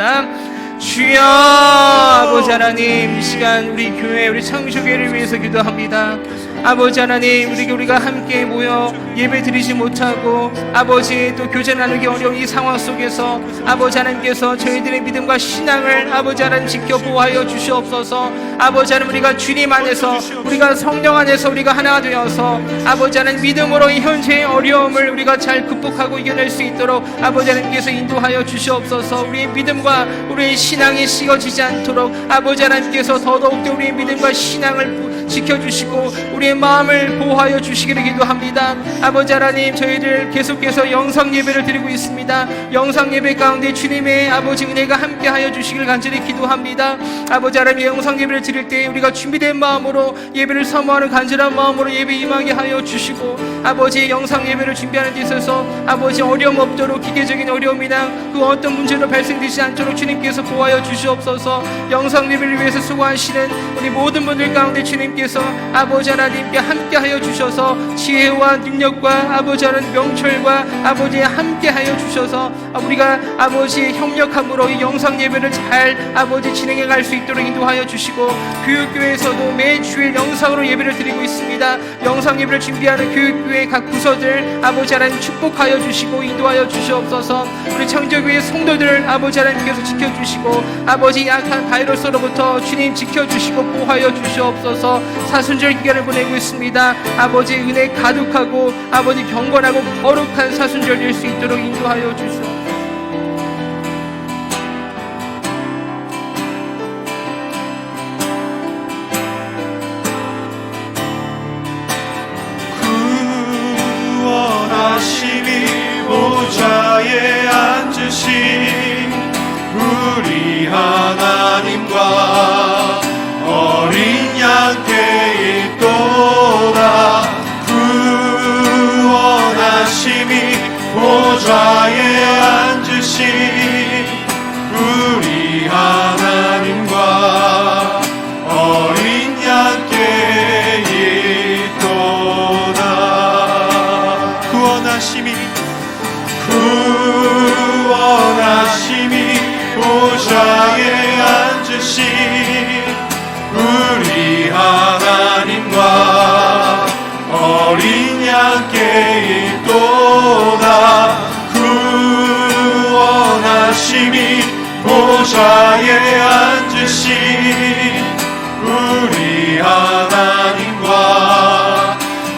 주여, 아버지 하나님, 이 시간 우리 교회, 우리 창조교회를 위해서 기도합니다. 아버지 하나님, 우리가 함께 모여 예배 드리지 못하고 아버지 또 교제 나누기 어려운 이 상황 속에서 아버지 하나님께서 저희들의 믿음과 신앙을 아버지 하나님 지켜 보호하여 주시옵소서. 아버지 하나님, 우리가 주님 안에서, 우리가 성령 안에서 우리가 하나 되어서 아버지 하나님 믿음으로 이 현재의 어려움을 우리가 잘 극복하고 이겨낼 수 있도록 아버지 하나님께서 인도하여 주시옵소서. 우리의 믿음과 우리의 신앙이 식어지지 않도록 아버지 하나님께서 더더욱더 우리의 믿음과 신앙을 지켜주시고 우리의 마음을 보호하여 주시기를 기도합니다. 아버지 하나님, 저희들 계속해서 영상 예배를 드리고 있습니다. 영상 예배 가운데 주님의 아버지 은혜가 함께하여 주시기를 간절히 기도합니다. 아버지 하나님, 영상 예배를 드릴 때 우리가 준비된 마음으로 예배를 사모하는 간절한 마음으로 예배 임하게 하여 주시고, 아버지 영상 예배를 준비하는 데 있어서 아버지 어려움 없도록 기계적인 어려움이나 그 어떤 문제로 발생되지 않도록 주님께서 보호하여 주시옵소서. 영상 예배를 위해서 수고하시는 우리 모든 분들 가운데 주님께서 아버지 하나님께 함께하여 주셔서 지혜와 능력과 아버지 하나님 명철과 아버지 함께하여 주셔서 우리가 아버지 협력함으로 이 영상 예배를 잘 아버지 진행해 갈 수 있도록 인도하여 주시고, 교육교회에서도 매주일 영상으로 예배를 드리고 있습니다. 영상 예배를 준비하는 교육교회 각 부서들 아버지 하나님 축복하여 주시고 인도하여 주시옵소서. 우리 창조교회 성도들 아버지 하나님께서 지켜주시고 아버지 약한 바이러스로부터 주님 지켜주시고 보호하여 주시옵소서. 사순절 기간을 보내고 있습니다. 아버지 은혜 가득하고 아버지 경건하고 거룩한 사순절 될 수 있도록 인도하여 주시옵소서. 구원하심이 보좌에 앉으신 우리 하나님과 양께 있도다. 구원하심이 보좌에 앉으신 우리 하나님과 어린 양께 있도다. 구원하심이 보좌에 앉으신 우리 하나님과 어린 양께 있도다. 구원하심이 보좌에 앉으신 우리 하나님과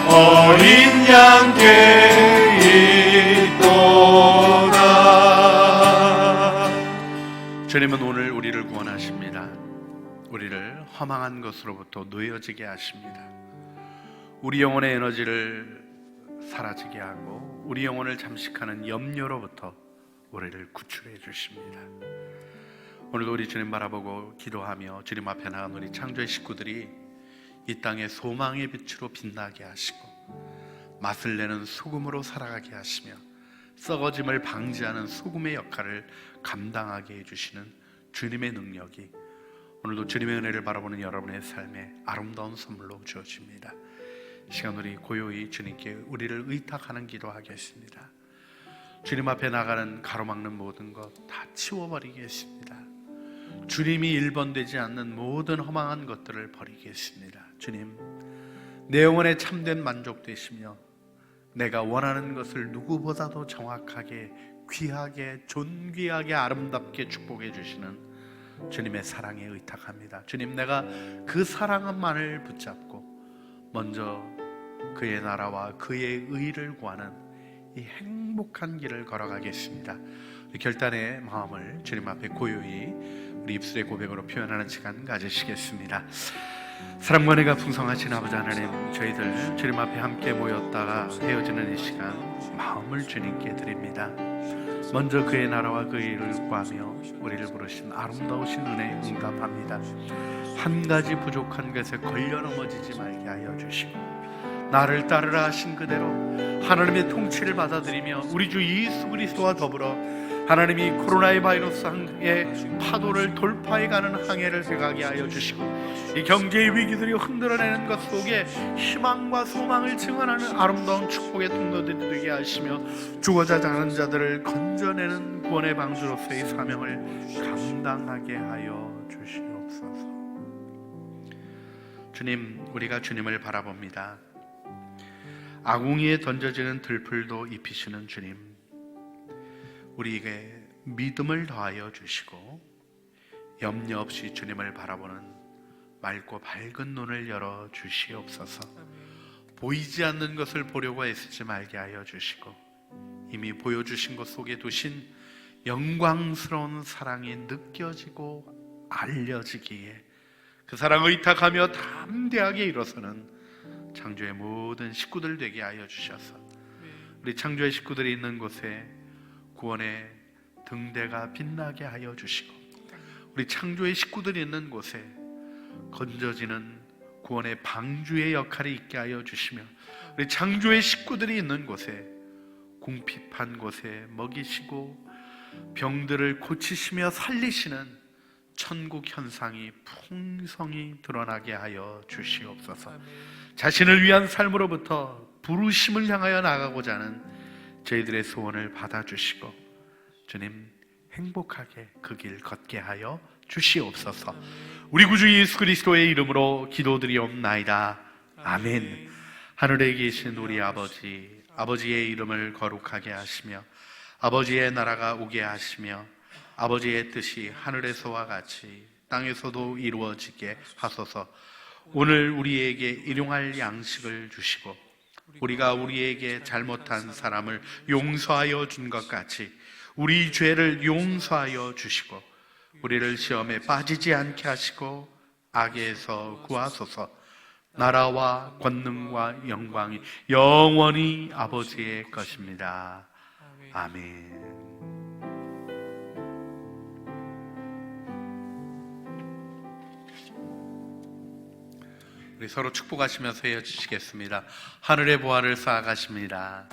어린 양께 있도다. 주님은 오늘 우리를 구원하십니다. 우리를 허망한 것으로부터 놓여지게 하십니다. 우리 영혼의 에너지를 사라지게 하고 우리 영혼을 잠식하는 염려로부터 우리를 구출해 주십니다. 오늘도 우리 주님 바라보고 기도하며 주님 앞에 나간 우리 창조의 식구들이 이 땅의 소망의 빛으로 빛나게 하시고 맛을 내는 소금으로 살아가게 하시며 썩어짐을 방지하는 소금의 역할을 감당하게 해주시는 주님의 능력이 오늘도 주님의 은혜를 바라보는 여러분의 삶에 아름다운 선물로 주어집니다. 이 시간 우리 고요히 주님께 우리를 의탁하는 기도하겠습니다. 주님 앞에 나가는 가로막는 모든 것 다 치워버리겠습니다. 주님이 1번 되지 않는 모든 허망한 것들을 버리겠습니다. 주님, 내 영혼에 참된 만족 되시며 내가 원하는 것을 누구보다도 정확하게, 귀하게, 존귀하게, 아름답게 축복해 주시는 주님의 사랑에 의탁합니다. 주님, 내가 그 사랑만을 붙잡고 먼저 그의 나라와 그의 의를 구하는 이 행복한 길을 걸어가겠습니다. 우리 결단의 마음을 주님 앞에 고요히 우리 입술의 고백으로 표현하는 시간 가지시겠습니다. 사랑과 은혜가 풍성하신 아버지 하나님, 저희들 주님 앞에 함께 모였다가 헤어지는 이 시간 마음을 주님께 드립니다. 먼저 그의 나라와 그의 일을 구하며 우리를 부르신 아름다우신 은혜에 응답합니다. 한 가지 부족한 것에 걸려 넘어지지 말게 하여 주시고 나를 따르라 하신 그대로 하나님의 통치를 받아들이며 우리 주 예수 그리스도와 더불어 하나님이 코로나의 바이러스의 파도를 돌파해가는 항해를 해가게 하여 주시고 이 경제의 위기들이 흔들어내는 것 속에 희망과 소망을 증언하는 아름다운 축복의 통로들이 되게 하시며 죽어자 자는 자들을 건져내는 구원의 방주로서의 사명을 감당하게 하여 주시옵소서. 주님, 우리가 주님을 바라봅니다. 아궁이에 던져지는 들풀도 입히시는 주님, 우리에게 믿음을 더하여 주시고 염려 없이 주님을 바라보는 맑고 밝은 눈을 열어 주시옵소서. 보이지 않는 것을 보려고 애쓰지 말게 하여 주시고 이미 보여주신 것 속에 두신 영광스러운 사랑이 느껴지고 알려지기에 그 사랑을 의탁하며 담대하게 일어서는 창조의 모든 식구들 되게 하여 주셔서 우리 창조의 식구들이 있는 곳에 구원의 등대가 빛나게 하여 주시고 우리 창조의 식구들이 있는 곳에 건져지는 구원의 방주의 역할이 있게 하여 주시며 우리 창조의 식구들이 있는 곳에 궁핍한 곳에 먹이시고 병들을 고치시며 살리시는 천국 현상이 풍성히 드러나게 하여 주시옵소서. 자신을 위한 삶으로부터 부르심을 향하여 나가고자 하는 저희들의 소원을 받아주시고 주님, 행복하게 그 길 걷게 하여 주시옵소서. 우리 구주 예수 그리스도의 이름으로 기도드리옵나이다. 아멘. 하늘에 계신 우리 아버지, 아버지의 이름을 거룩하게 하시며 아버지의 나라가 오게 하시며 아버지의 뜻이 하늘에서와 같이 땅에서도 이루어지게 하소서. 오늘 우리에게 일용할 양식을 주시고 우리가 우리에게 잘못한 사람을 용서하여 준 것 같이 우리 죄를 용서하여 주시고 우리를 시험에 빠지지 않게 하시고 악에서 구하소서. 나라와 권능과 영광이 영원히 아버지의 것입니다. 아멘. 우리 서로 축복하시면서 헤어지시겠습니다. 하늘의 보화를 쌓아가십니다.